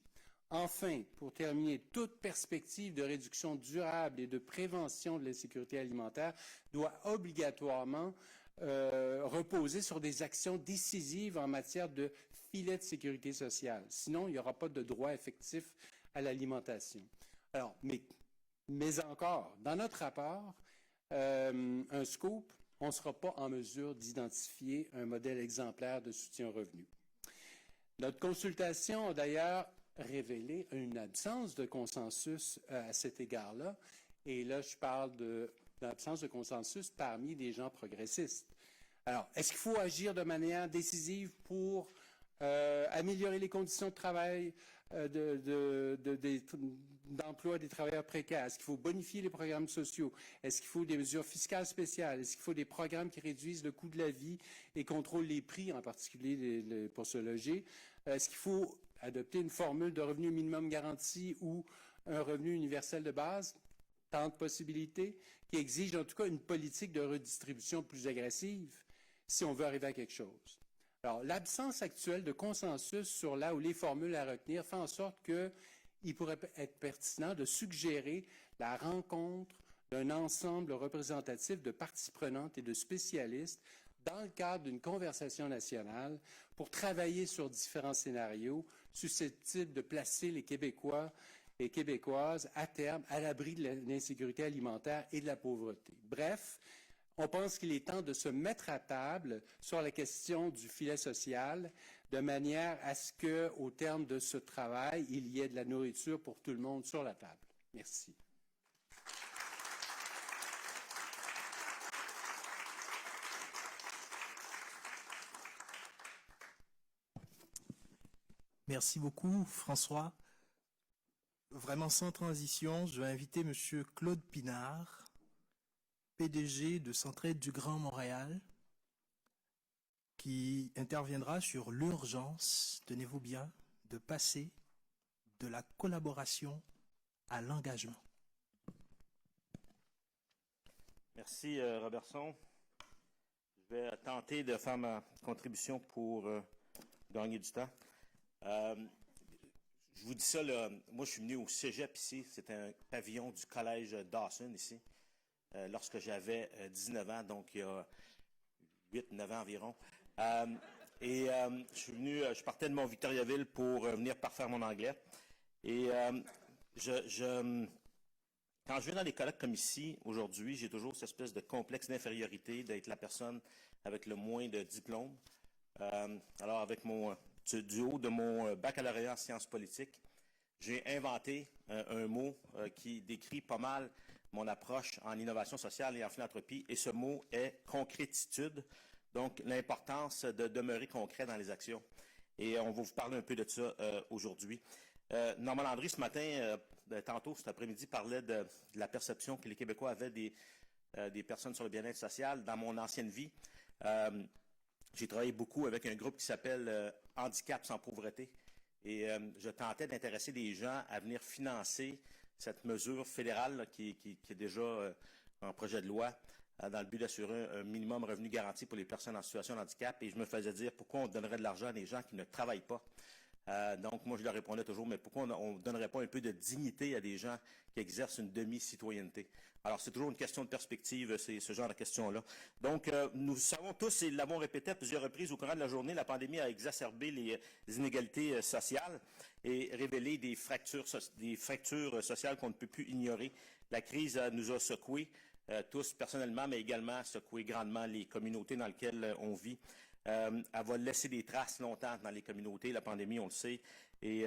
[SPEAKER 3] Enfin, pour terminer, toute perspective de réduction durable et de prévention de l'insécurité alimentaire doit obligatoirement reposer sur des actions décisives en matière de filet de sécurité sociale. Sinon, il n'y aura pas de droit effectif à l'alimentation. Alors, mais encore, dans notre rapport, un scoop, on ne sera pas en mesure d'identifier un modèle exemplaire de soutien aux revenus. Notre consultation a d'ailleurs révélé une absence de consensus à cet égard-là. Et là, je parle d'absence de consensus parmi les gens progressistes. Alors, est-ce qu'il faut agir de manière décisive pour améliorer les conditions de travail d'emploi des travailleurs précaires? Est-ce qu'il faut bonifier les programmes sociaux? Est-ce qu'il faut des mesures fiscales spéciales? Est-ce qu'il faut des programmes qui réduisent le coût de la vie et contrôlent les prix, en particulier pour se loger? Est-ce qu'il faut adopter une formule de revenu minimum garanti ou un revenu universel de base? Tant de possibilités qui exigent en tout cas une politique de redistribution plus agressive si on veut arriver à quelque chose. Alors, l'absence actuelle de consensus sur là où les formules à retenir fait en sorte qu'il pourrait être pertinent de suggérer la rencontre d'un ensemble représentatif de parties prenantes et de spécialistes dans le cadre d'une conversation nationale pour travailler sur différents scénarios susceptibles de placer les Québécois et Québécoises à terme à l'abri de l'insécurité alimentaire et de la pauvreté. Bref, on pense qu'il est temps de se mettre à table sur la question du filet social de manière à ce qu'au terme de ce travail, il y ait de la nourriture pour tout le monde sur la table. Merci.
[SPEAKER 1] Merci beaucoup, François. Vraiment sans transition, je vais inviter M. Claude Pinard, PDG de Centraide du Grand Montréal, qui interviendra sur l'urgence, tenez-vous bien, de passer de la collaboration à l'engagement.
[SPEAKER 4] Merci, Robertson. Je vais tenter de faire ma contribution pour gagner du temps. Je vous dis ça, là, moi je suis venu au cégep ici, c'est un pavillon du collège Dawson ici, lorsque j'avais 19 ans, donc il y a 8-9 ans environ. Je partais de mon Victoriaville pour venir parfaire mon anglais. Et quand je viens dans des colloques comme ici, aujourd'hui, j'ai toujours cette espèce de complexe d'infériorité d'être la personne avec le moins de diplômes. Alors, avec du haut de mon baccalauréat en sciences politiques, j'ai inventé un mot qui décrit pas mal mon approche en innovation sociale et en philanthropie, et ce mot est concrétitude, donc l'importance de demeurer concret dans les actions. Et on va vous parler un peu de ça aujourd'hui. Normand Landry, ce matin, tantôt, cet après-midi, parlait de la perception que les Québécois avaient des personnes sur le bien-être social. Dans mon ancienne vie, j'ai travaillé beaucoup avec un groupe qui s'appelle Handicap sans pauvreté. Et je tentais d'intéresser des gens à venir financer cette mesure fédérale là, qui est déjà en projet de loi dans le but d'assurer un minimum revenu garanti pour les personnes en situation de handicap. Et je me faisais dire pourquoi on donnerait de l'argent à des gens qui ne travaillent pas. Donc, moi, je leur répondais toujours, mais pourquoi on ne donnerait pas un peu de dignité à des gens qui exercent une demi-citoyenneté? Alors, c'est toujours une question de perspective, c'est ce genre de questions-là. Donc, nous savons tous, et l'avons répété à plusieurs reprises au courant de la journée, la pandémie a exacerbé les inégalités sociales et révélé des fractures sociales qu'on ne peut plus ignorer. La crise nous a secoués, tous personnellement, mais également secoué grandement les communautés dans lesquelles on vit. Elle va laisser des traces longtemps dans les communautés, la pandémie, on le sait, et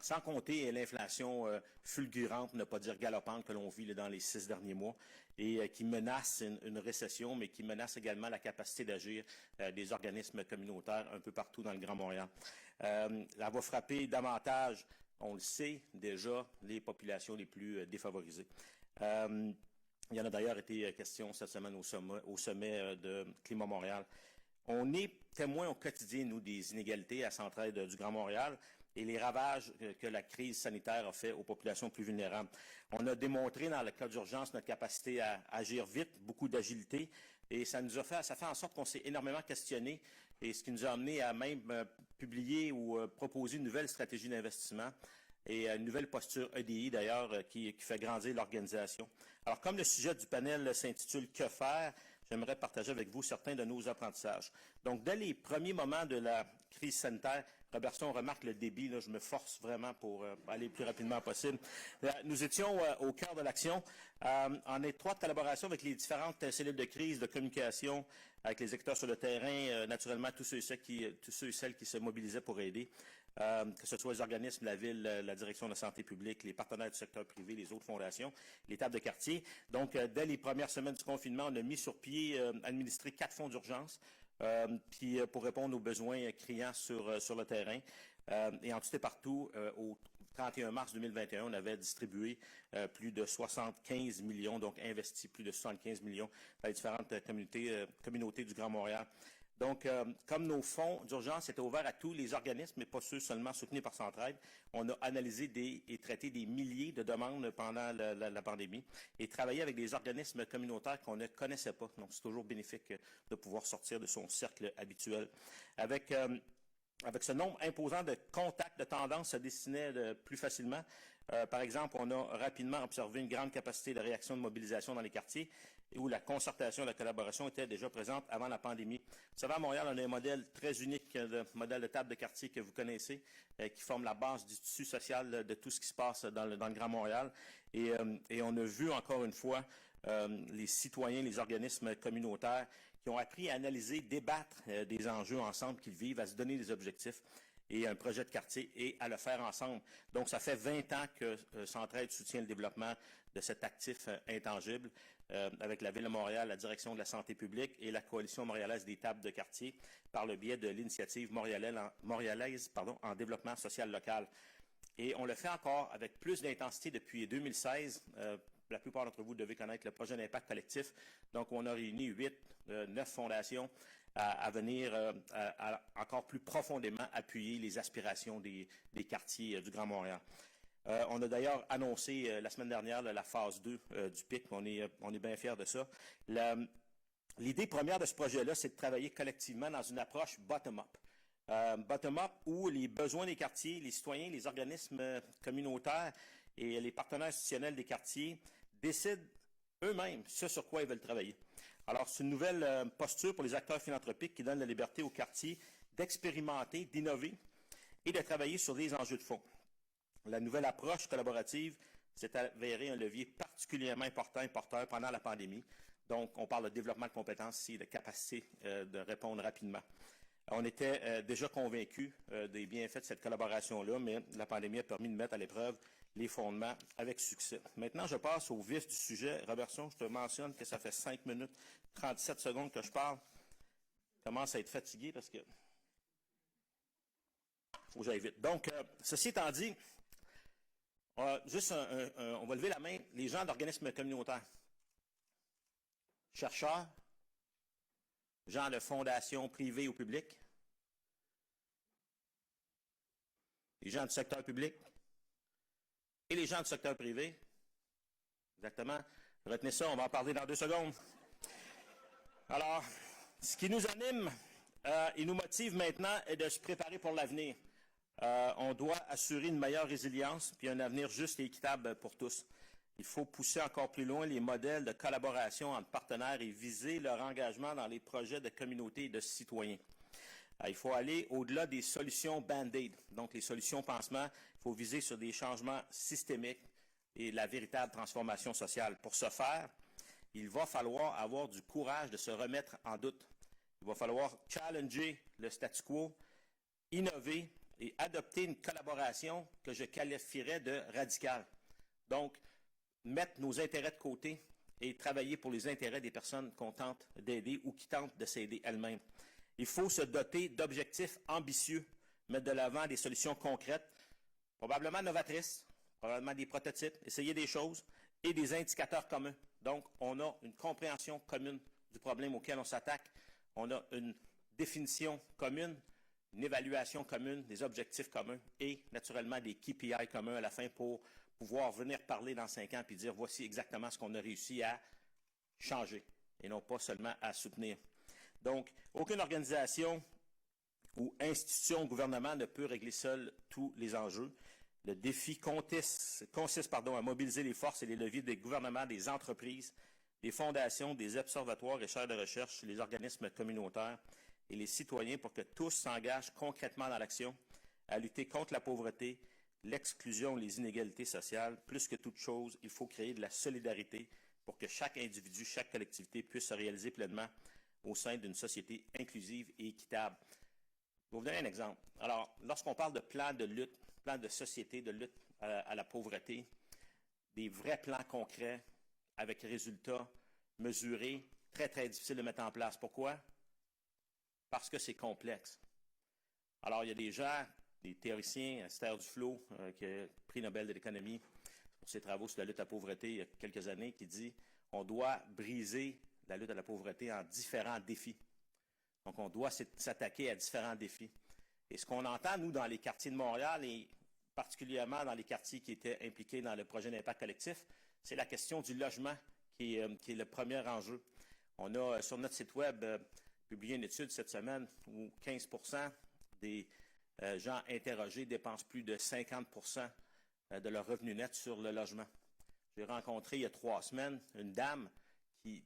[SPEAKER 4] sans compter l'inflation fulgurante, ne pas dire galopante, que l'on vit là, dans les 6 derniers mois, et qui menace une récession, mais qui menace également la capacité d'agir des organismes communautaires un peu partout dans le Grand Montréal. Elle va frapper davantage, on le sait déjà, les populations les plus défavorisées. Il y en a d'ailleurs été question cette semaine au sommet de Climat Montréal. On est témoin au quotidien, nous, des inégalités à Centraide du Grand Montréal et les ravages que la crise sanitaire a fait aux populations plus vulnérables. On a démontré dans le cas d'urgence notre capacité à agir vite, beaucoup d'agilité, et ça fait en sorte qu'on s'est énormément questionné, et ce qui nous a amené à même publier ou proposer une nouvelle stratégie d'investissement et une nouvelle posture EDI d'ailleurs qui fait grandir l'organisation. Alors, comme le sujet du panel s'intitule « Que faire ?», j'aimerais partager avec vous certains de nos apprentissages. Donc, dès les premiers moments de la crise sanitaire, Robertson remarque le débit, là, je me force vraiment pour aller le plus rapidement possible. Nous étions au cœur de l'action, en étroite collaboration avec les différentes cellules de crise, de communication, avec les acteurs sur le terrain, naturellement tous ceux et celles qui se mobilisaient pour aider. Que ce soit les organismes, la ville, la direction de la santé publique, les partenaires du secteur privé, les autres fondations, les tables de quartier. Donc, dès les premières semaines du confinement, on a mis sur pied, administré 4 fonds d'urgence puis pour répondre aux besoins criants sur le terrain. Et en tout et partout, au 31 mars 2021, on avait distribué plus de 75 millions, donc investi plus de 75 millions dans les différentes communautés du Grand Montréal. Donc, comme nos fonds d'urgence étaient ouverts à tous les organismes, mais pas ceux seulement soutenus par Centraide, on a analysé et traité des milliers de demandes pendant la pandémie et travaillé avec des organismes communautaires qu'on ne connaissait pas. Donc, c'est toujours bénéfique de pouvoir sortir de son cercle habituel. Avec ce nombre imposant de contacts, de tendances se dessinaient plus facilement. Par exemple, on a rapidement observé une grande capacité de réaction de mobilisation dans les quartiers où la concertation et la collaboration étaient déjà présentes avant la pandémie. Vous savez, à Montréal, on a un modèle très unique, le modèle de table de quartier que vous connaissez, qui forme la base du tissu social de tout ce qui se passe dans le Grand Montréal. Et on a vu encore une fois les citoyens, les organismes communautaires qui ont appris à analyser, débattre des enjeux ensemble qu'ils vivent, à se donner des objectifs et un projet de quartier et à le faire ensemble. Donc, ça fait 20 ans que Centraide soutient le développement de cet actif intangible avec la Ville de Montréal, la Direction de la santé publique et la Coalition montréalaise des tables de quartier par le biais de l'initiative montréalaise en développement social local. Et on le fait encore avec plus d'intensité depuis 2016. La plupart d'entre vous devez connaître le projet d'impact collectif. Donc, on a réuni 9 fondations à venir encore plus profondément appuyer les aspirations des quartiers du Grand Montréal. On a d'ailleurs annoncé la semaine dernière la phase 2 du PIC. On est bien fiers de ça. L'idée première de ce projet-là, c'est de travailler collectivement dans une approche bottom-up. Bottom-up où les besoins des quartiers, les citoyens, les organismes communautaires et les partenaires institutionnels des quartiers décident eux-mêmes ce sur quoi ils veulent travailler. Alors, c'est une nouvelle posture pour les acteurs philanthropiques qui donne la liberté aux quartiers d'expérimenter, d'innover et de travailler sur des enjeux de fond. La nouvelle approche collaborative s'est avérée un levier particulièrement important et porteur pendant la pandémie. Donc, on parle de développement de compétences ici, de capacité de répondre rapidement. On était déjà convaincus des bienfaits de cette collaboration-là, mais la pandémie a permis de mettre à l'épreuve les fondements avec succès. Maintenant, je passe au vif du sujet. Robertson, je te mentionne que ça fait 5 minutes, 37 secondes que je parle. Je commence à être fatigué parce que faut que j'aille vite. Donc, ceci étant dit, on va lever la main, les gens d'organismes communautaires, chercheurs, gens de fondations privées ou publiques, les gens du secteur public et les gens du secteur privé. Exactement. Retenez ça, on va en parler dans 2 secondes. Alors, ce qui nous anime et nous motive maintenant est de se préparer pour l'avenir. On doit assurer une meilleure résilience puis un avenir juste et équitable pour tous. Il faut pousser encore plus loin les modèles de collaboration entre partenaires et viser leur engagement dans les projets de communauté et de citoyens. Il faut aller au-delà des solutions Band-Aid, donc les solutions pansement. Il faut viser sur des changements systémiques et la véritable transformation sociale. Pour ce faire, il va falloir avoir du courage de se remettre en doute. Il va falloir challenger le statu quo, innover et adopter une collaboration que je qualifierais de radicale. Donc, mettre nos intérêts de côté et travailler pour les intérêts des personnes qu'on tente d'aider ou qui tentent de s'aider elles-mêmes. Il faut se doter d'objectifs ambitieux, mettre de l'avant des solutions concrètes, probablement novatrices, probablement des prototypes, essayer des choses et des indicateurs communs. Donc, on a une compréhension commune du problème auquel on s'attaque. On a une définition commune, une évaluation commune, des objectifs communs et, naturellement, des KPI communs à la fin pour pouvoir venir parler dans 5 ans et dire voici exactement ce qu'on a réussi à changer et non pas seulement à soutenir. Donc, aucune organisation ou institution, gouvernement ne peut régler seul tous les enjeux. Le défi consiste à mobiliser les forces et les leviers des gouvernements, des entreprises, des fondations, des observatoires et chaires de recherche, les organismes communautaires et les citoyens pour que tous s'engagent concrètement dans l'action à lutter contre la pauvreté, l'exclusion et les inégalités sociales. Plus que toute chose, il faut créer de la solidarité pour que chaque individu, chaque collectivité puisse se réaliser pleinement au sein d'une société inclusive et équitable. Je vais vous donner un exemple. Alors, lorsqu'on parle de plan de lutte, plan de société de lutte à la pauvreté, des vrais plans concrets avec résultats mesurés, très, très difficiles de mettre en place. Pourquoi? parce que c'est complexe. Alors, il y a des gens, des théoriciens, Esther Duflo, qui a le prix Nobel de l'économie pour ses travaux sur la lutte à la pauvreté il y a quelques années, qui dit on doit briser la lutte à la pauvreté en différents défis. Donc, on doit s'attaquer à différents défis. Et ce qu'on entend, nous, dans les quartiers de Montréal, et particulièrement dans les quartiers qui étaient impliqués dans le projet d'impact collectif, c'est la question du logement qui est le premier enjeu. On a, sur notre site Web, publié une étude cette semaine où 15% des gens interrogés dépensent plus de 50% de leur revenu net sur le logement. J'ai rencontré il y a 3 semaines une dame qui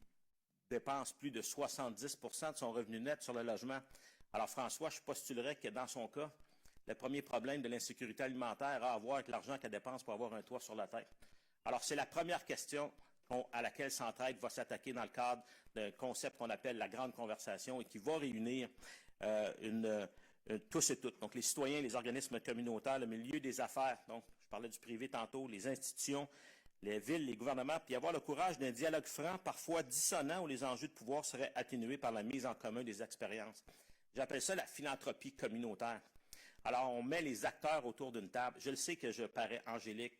[SPEAKER 4] dépense plus de 70% de son revenu net sur le logement. Alors François, je postulerais que dans son cas, le premier problème de l'insécurité alimentaire a à voir avec l'argent qu'elle dépense pour avoir un toit sur la tête. Alors c'est la première question à laquelle Centraide va s'attaquer dans le cadre d'un concept qu'on appelle la grande conversation et qui va réunir tous et toutes, donc les citoyens, les organismes communautaires, le milieu des affaires, donc je parlais du privé tantôt, les institutions, les villes, les gouvernements, puis avoir le courage d'un dialogue franc, parfois dissonant, où les enjeux de pouvoir seraient atténués par la mise en commun des expériences. J'appelle ça la philanthropie communautaire. Alors, on met les acteurs autour d'une table. Je le sais que je parais angélique.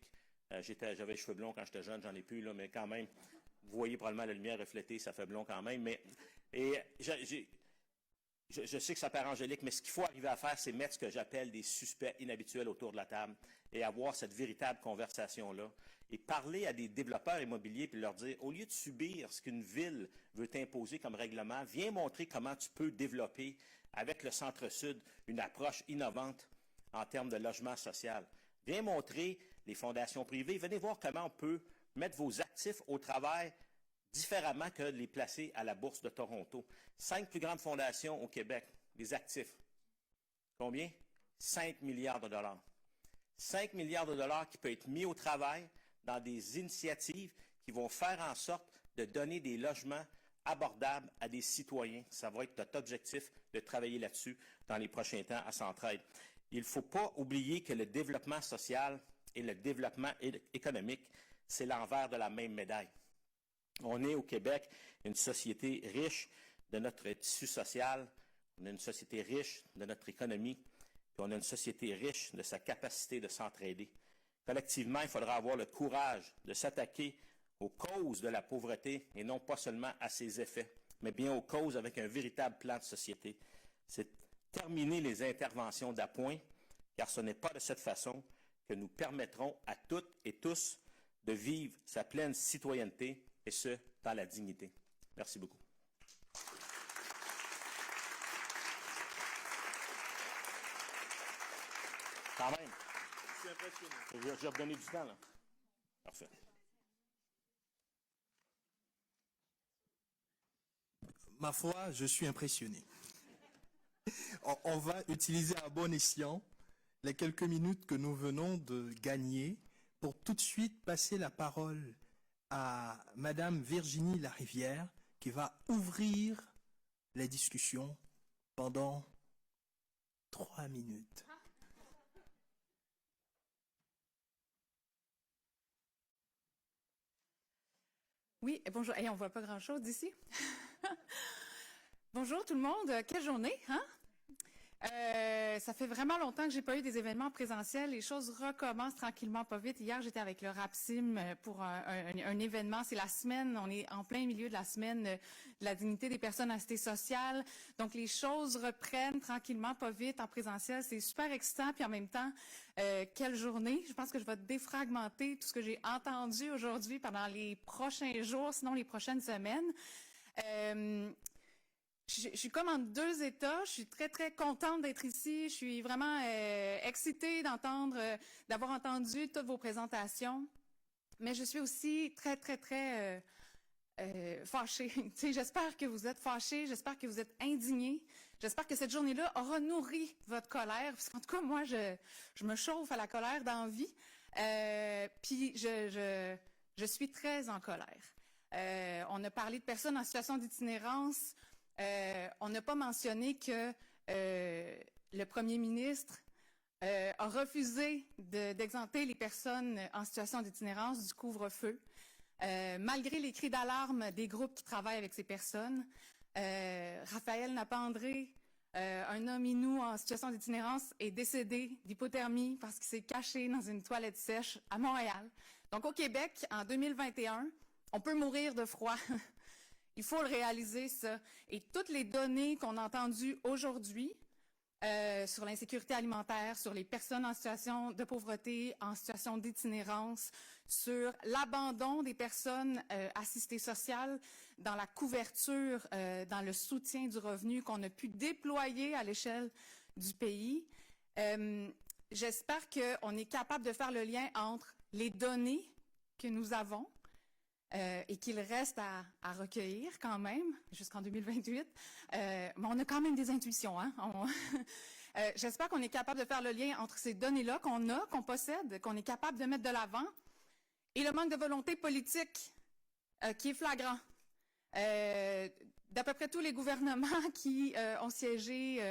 [SPEAKER 4] J'avais les cheveux blonds quand j'étais jeune, j'en ai plus, là, mais quand même, vous voyez probablement la lumière reflétée, ça fait blond quand même. Je sais que ça paraît angélique, mais ce qu'il faut arriver à faire, c'est mettre ce que j'appelle des suspects inhabituels autour de la table et avoir cette véritable conversation-là. Et parler à des développeurs immobiliers puis leur dire, au lieu de subir ce qu'une ville veut t'imposer comme règlement, viens montrer comment tu peux développer avec le Centre-Sud une approche innovante en termes de logement social. Viens montrer les fondations privées, venez voir comment on peut mettre vos actifs au travail différemment que de les placer à la Bourse de Toronto. 5 plus grandes fondations au Québec, les actifs. Combien? 5 milliards de dollars. 5 milliards de dollars qui peuvent être mis au travail dans des initiatives qui vont faire en sorte de donner des logements abordables à des citoyens. Ça va être notre objectif de travailler là-dessus dans les prochains temps à Centraide. Il ne faut pas oublier que le développement social et le développement économique, c'est l'envers de la même médaille. On est au Québec une société riche de notre tissu social, on a une société riche de notre économie, puis on a une société riche de sa capacité de s'entraider. Collectivement, il faudra avoir le courage de s'attaquer aux causes de la pauvreté et non pas seulement à ses effets, mais bien aux causes avec un véritable plan de société. C'est terminer les interventions d'appoint, car ce n'est pas de cette façon que nous permettrons à toutes et tous de vivre sa pleine citoyenneté, et ce, dans la dignité. Merci beaucoup. Quand même. Je suis impressionné. J'ai redonné du temps, là. Parfait.
[SPEAKER 1] Ma foi, je suis impressionné. On va utiliser à bon escient les quelques minutes que nous venons de gagner pour tout de suite passer la parole à Madame Virginie Larivière qui va ouvrir les discussions pendant 3 minutes.
[SPEAKER 5] Oui, bonjour. Hey, on voit pas grand-chose d'ici. Bonjour tout le monde. Quelle journée, hein? Ça fait vraiment longtemps que j'ai pas eu des événements présentiels. Les choses recommencent tranquillement, pas vite. Hier, j'étais avec le RAPSIM pour un événement. C'est la semaine, on est en plein milieu de la semaine de la dignité des personnes à cité sociale. Donc, les choses reprennent tranquillement, pas vite, en présentiel. C'est super excitant. Puis en même temps, quelle journée. Je pense que je vais défragmenter tout ce que j'ai entendu aujourd'hui pendant les prochains jours, sinon les prochaines semaines. Je suis comme en 2 états. Je suis très, très contente d'être ici. Je suis vraiment excitée d'avoir entendu toutes vos présentations. Mais je suis aussi très, très, très fâchée. J'espère que vous êtes fâchés. J'espère que vous êtes indignés. J'espère que cette journée-là aura nourri votre colère. Parce qu'en tout cas, moi, je me chauffe à la colère d'envie. Puis, je suis très en colère. On a parlé de personnes en situation d'itinérance. On n'a pas mentionné que le premier ministre a refusé d'exempter les personnes en situation d'itinérance du couvre-feu, malgré les cris d'alarme des groupes qui travaillent avec ces personnes. Raphaël Napandré Un homme Innu en situation d'itinérance est décédé d'hypothermie parce qu'il s'est caché dans une toilette sèche à Montréal. Donc, au Québec, en 2021, on peut mourir de froid. Il faut le réaliser, ça. Et toutes les données qu'on a entendues aujourd'hui sur l'insécurité alimentaire, sur les personnes en situation de pauvreté, en situation d'itinérance, sur l'abandon des personnes assistées sociales, dans la couverture, dans le soutien du revenu qu'on a pu déployer à l'échelle du pays. J'espère qu'on est capable de faire le lien entre les données que nous avons et qu'il reste à recueillir quand même jusqu'en 2028. Mais on a quand même des intuitions. Hein? J'espère qu'on est capable de faire le lien entre ces données-là qu'on possède, qu'on est capable de mettre de l'avant, et le manque de volonté politique qui est flagrant. D'à peu près tous les gouvernements qui ont siégé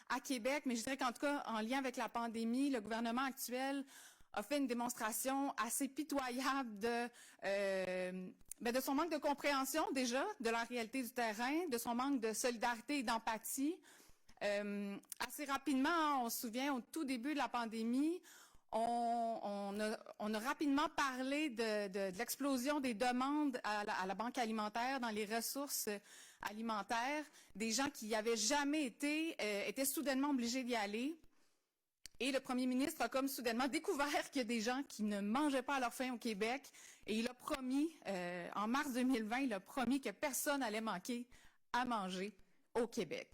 [SPEAKER 5] à Québec, mais je dirais qu'en tout cas, en lien avec la pandémie, le gouvernement actuel a fait une démonstration assez pitoyable de son manque de compréhension déjà de la réalité du terrain, de son manque de solidarité et d'empathie. Assez rapidement, on se souvient, au tout début de la pandémie, on a rapidement parlé de l'explosion des demandes à la Banque alimentaire dans les ressources alimentaires. Des gens qui n'y avaient jamais été étaient soudainement obligés d'y aller. Et le premier ministre a comme soudainement découvert qu'il y a des gens qui ne mangeaient pas à leur faim au Québec. Et il a promis, en mars 2020, il a promis que personne n'allait manquer à manger au Québec.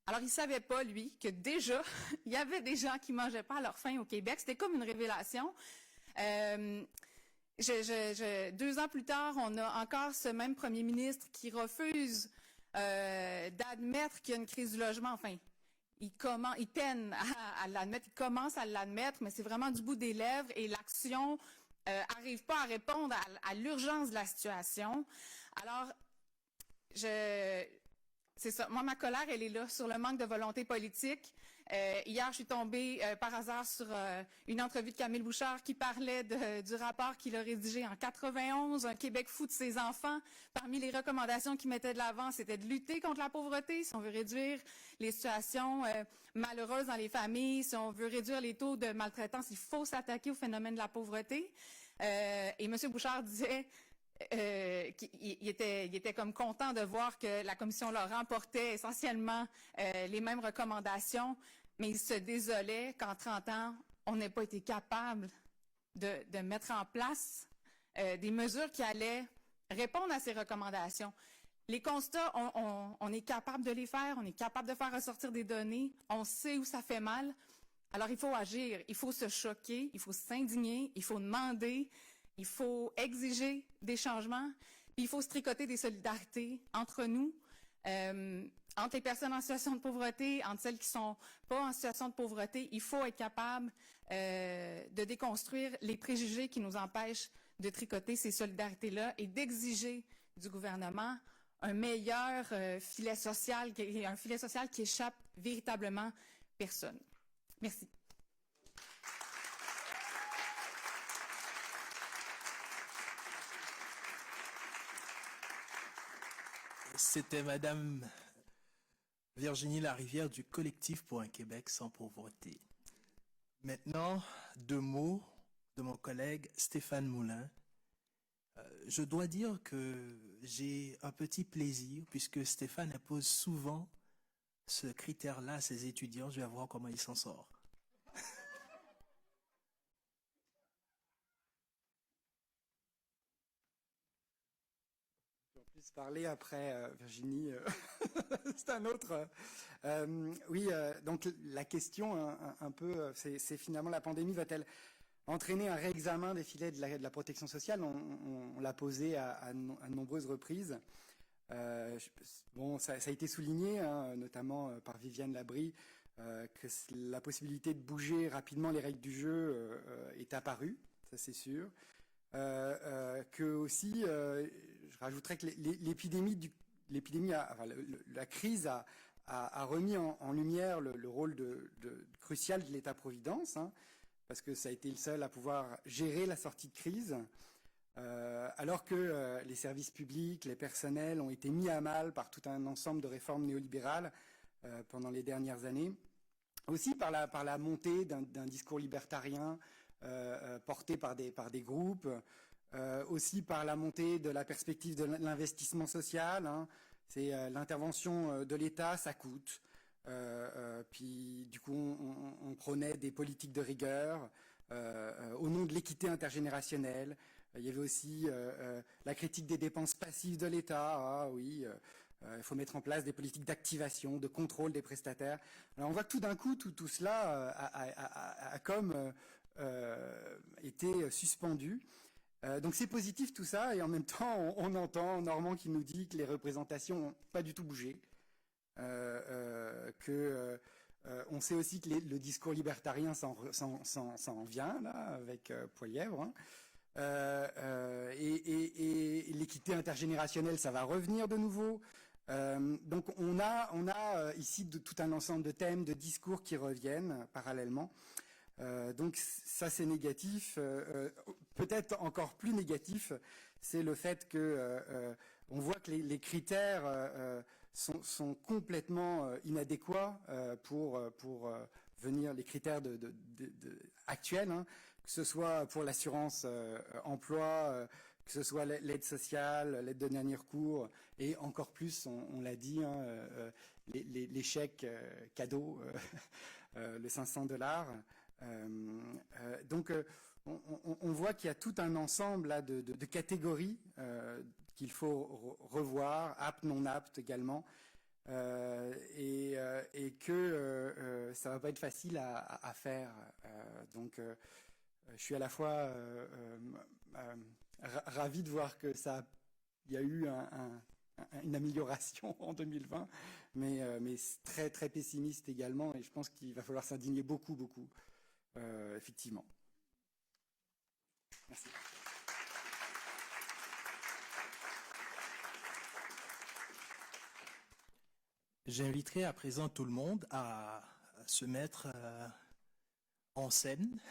[SPEAKER 5] Alors, il ne savait pas, lui, que déjà, il y avait des gens qui ne mangeaient pas à leur faim au Québec. C'était comme une révélation. 2 ans plus tard, on a encore ce même premier ministre qui refuse d'admettre qu'il y a une crise du logement. Enfin, il peine à l'admettre, il commence à l'admettre, mais c'est vraiment du bout des lèvres et l'action n'arrive pas à répondre à l'urgence de la situation. Alors, c'est ça. Moi, ma colère, elle est là, sur le manque de volonté politique. Hier, je suis tombée par hasard sur une entrevue de Camille Bouchard qui parlait du rapport qu'il a rédigé en 91, Un Québec fou de ses enfants. Parmi les recommandations qu'il mettait de l'avant, c'était de lutter contre la pauvreté, si on veut réduire les situations malheureuses dans les familles, si on veut réduire les taux de maltraitance, il faut s'attaquer au phénomène de la pauvreté. Et M. Bouchard disait qu'il était comme content de voir que la commission leur remportait essentiellement les mêmes recommandations, mais il se désolait qu'en 30 ans, on n'ait pas été capable de mettre en place des mesures qui allaient répondre à ces recommandations. Les constats, on est capable de les faire, on est capable de faire ressortir des données, on sait où ça fait mal. Alors, il faut agir, il faut se choquer, il faut s'indigner, il faut demander, il faut exiger des changements, puis il faut se tricoter des solidarités entre nous, entre les personnes en situation de pauvreté, entre celles qui sont pas en situation de pauvreté. Il faut être capable de déconstruire les préjugés qui nous empêchent de tricoter ces solidarités-là et d'exiger du gouvernement un meilleur filet social, un filet social qui échappe véritablement personne. Merci.
[SPEAKER 1] C'était Madame Virginie Larivière du collectif pour un Québec sans pauvreté. Maintenant, 2 mots de mon collègue Stéphane Moulin. Je dois dire que j'ai un petit plaisir puisque Stéphane impose souvent ce critère-là à ses étudiants. Je vais voir comment il s'en sort.
[SPEAKER 6] Parler après Virginie, c'est un autre. Oui, donc la question un peu, c'est finalement la pandémie va-t-elle entraîner un réexamen des filets de la protection sociale? On l'a posé à de nombreuses reprises. Bon, ça a été souligné, hein, notamment par Viviane Labrie, que la possibilité de bouger rapidement les règles du jeu est apparue, ça c'est sûr. Que aussi, je rajouterais que la crise a remis en lumière le rôle crucial de l'État-providence, hein, parce que ça a été le seul à pouvoir gérer la sortie de crise, alors que les services publics, les personnels ont été mis à mal par tout un ensemble de réformes néolibérales pendant les dernières années. Aussi par la montée d'un discours libertarien porté par des groupes, aussi par la montée de la perspective de l'investissement social. Hein. C'est l'intervention de l'État, ça coûte. Puis du coup, on prônait des politiques de rigueur au nom de l'équité intergénérationnelle. Il y avait aussi la critique des dépenses passives de l'État. Ah oui, il faut mettre en place des politiques d'activation, de contrôle des prestataires. Alors on voit que tout d'un coup, tout cela a comme été suspendu. Donc c'est positif tout ça, et en même temps, on entend Normand qui nous dit que les représentations n'ont pas du tout bougé. On sait aussi que le discours libertarien s'en vient, là, avec Poilièvre. Hein. Et l'équité intergénérationnelle, ça va revenir de nouveau. Donc on a ici tout un ensemble de thèmes, de discours qui reviennent parallèlement. Donc ça c'est négatif. Peut-être encore plus négatif, c'est le fait que on voit que les critères sont complètement inadéquats pour venir, les critères actuels, hein, que ce soit pour l'assurance emploi, que ce soit l'aide sociale, l'aide de dernier recours, et encore plus, on l'a dit, hein, les chèques cadeaux, le $500. Donc, on voit qu'il y a tout un ensemble là, de catégories qu'il faut revoir, aptes, non aptes également, et que ça va pas être facile à faire. Donc, je suis à la fois ravi de voir que il y a eu une amélioration en 2020, mais très très pessimiste également, et je pense qu'il va falloir s'indigner beaucoup, effectivement. Merci.
[SPEAKER 1] J'inviterai à présent tout le monde à se mettre en scène,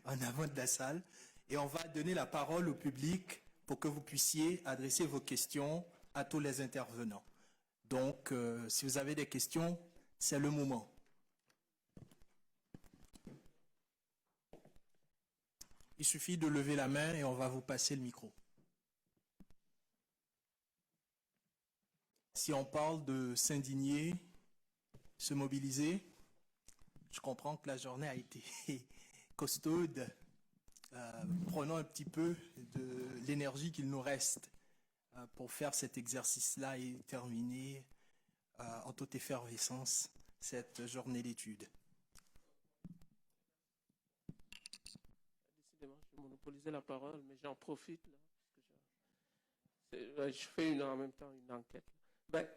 [SPEAKER 1] en avant de la salle, et on va donner la parole au public pour que vous puissiez adresser vos questions à tous les intervenants. Donc, si vous avez des questions, c'est le moment. Il suffit de lever la main et on va vous passer le micro. Si on parle de s'indigner, se mobiliser, je comprends que la journée a été costaude. Prenons un petit peu de l'énergie qu'il nous reste pour faire cet exercice-là et terminer en toute effervescence cette journée d'études.
[SPEAKER 7] Décidément, je vais monopoliser la parole, mais j'en profite. Là, parce que je fais en même temps une enquête.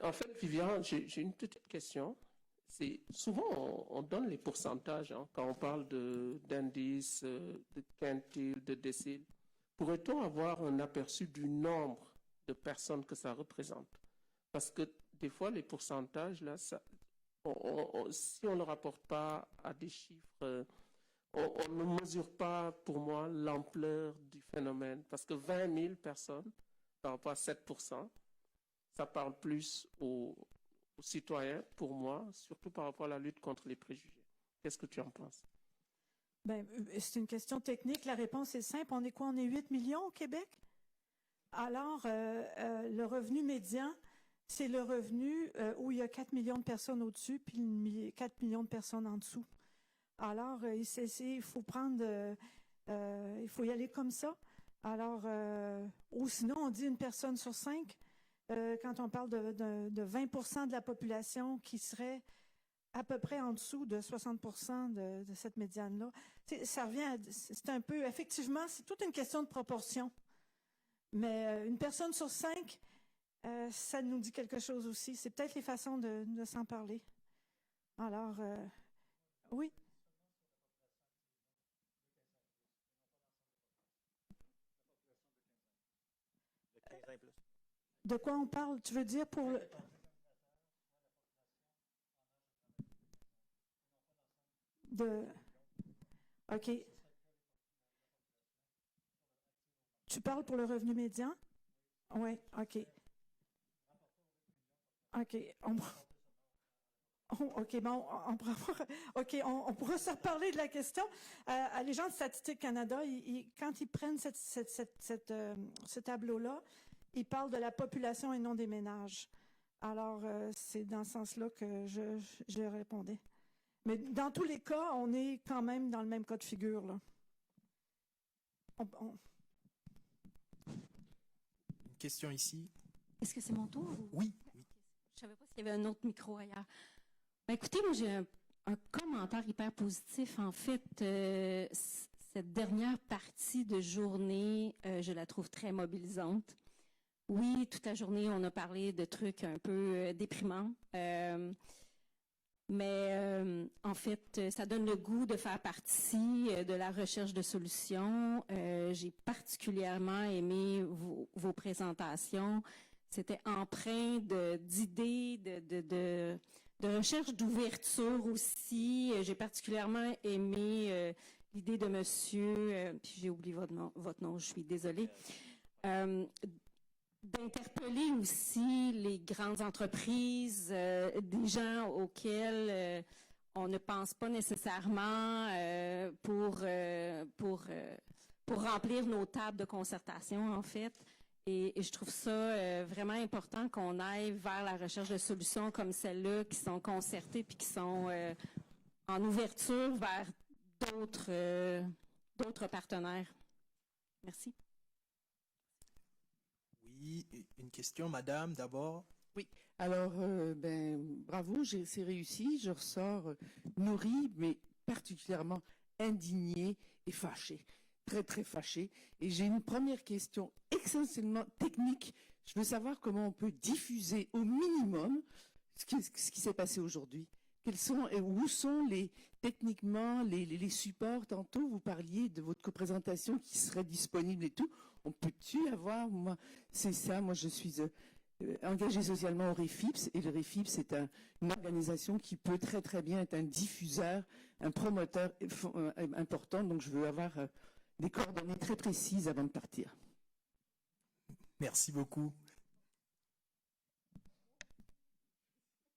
[SPEAKER 7] En fait, Viviane, j'ai une petite question. C'est souvent on donne les pourcentages hein, quand on parle d'indices, de quintiles, de déciles. Pourrait-on avoir un aperçu du nombre de personnes que ça représente? Parce que des fois, les pourcentages, là, si on ne le rapporte pas à des chiffres, on ne mesure pas, pour moi, l'ampleur du phénomène. Parce que 20 000 personnes, par rapport à 7%, ça parle plus aux citoyens, pour moi, surtout par rapport à la lutte contre les préjugés. Qu'est-ce que tu en penses?
[SPEAKER 2] C'est une question technique. La réponse est simple. On est quoi? On est 8 millions au Québec? Alors, le revenu médian, c'est le revenu où il y a 4 millions de personnes au-dessus, puis 4 millions de personnes en dessous. Alors, il faut il faut y aller comme ça. Alors, ou sinon, on dit une personne sur 5. Quand on parle de 20% de la population qui serait à peu près en dessous de 60% de cette médiane-là. Ça revient c'est un peu, effectivement, c'est toute une question de proportion. Mais une personne sur 5, ça nous dit quelque chose aussi. C'est peut-être les façons de s'en parler. Alors, oui. De quoi on parle? Tu veux dire pour le... OK. Tu parles pour le revenu médian? Oui, OK. OK. Oh, OK, bon, on pourra se reparler de la question. Les gens de Statistique Canada, quand ils prennent ce tableau-là, ils parlent de la population et non des ménages. Alors, c'est dans ce sens-là que je répondais. Mais dans tous les cas, on est quand même dans le même cas de figure, là.
[SPEAKER 1] Une question ici.
[SPEAKER 8] Est-ce que c'est mon tour?
[SPEAKER 1] Oui.
[SPEAKER 8] Je savais pas s'il y avait un autre micro ailleurs. Ben, écoutez, moi, j'ai un commentaire hyper positif. En fait, cette dernière partie de journée, je la trouve très mobilisante. Oui, toute la journée, on a parlé de trucs un peu déprimants. Mais en fait, ça donne le goût de faire partie de la recherche de solutions. J'ai particulièrement aimé vos présentations. C'était empreint d'idées, de recherche d'ouverture aussi. J'ai particulièrement aimé l'idée de monsieur, puis j'ai oublié votre nom, je suis désolée, d'interpeller aussi les grandes entreprises, des gens auxquels on ne pense pas nécessairement pour remplir nos tables de concertation, en fait. Et je trouve ça vraiment important qu'on aille vers la recherche de solutions comme celle-là, qui sont concertées puis qui sont en ouverture vers d'autres partenaires. Merci.
[SPEAKER 1] Oui, une question, madame, d'abord.
[SPEAKER 9] Oui, alors, bravo, c'est réussi. Je ressors nourrie, mais particulièrement indignée et fâchée. Très, très fâchée. Et j'ai une première question essentiellement technique. Je veux savoir comment on peut diffuser au minimum ce qui s'est passé aujourd'hui. Quels sont et où sont techniquement les supports? Tantôt, vous parliez de votre présentation qui serait disponible et tout. On peut-tu avoir, moi, c'est ça, moi je suis engagée socialement au REFIPS, et le REFIPS est une organisation qui peut très très bien être un diffuseur, un promoteur important, donc je veux avoir des coordonnées très précises avant de partir.
[SPEAKER 1] Merci beaucoup.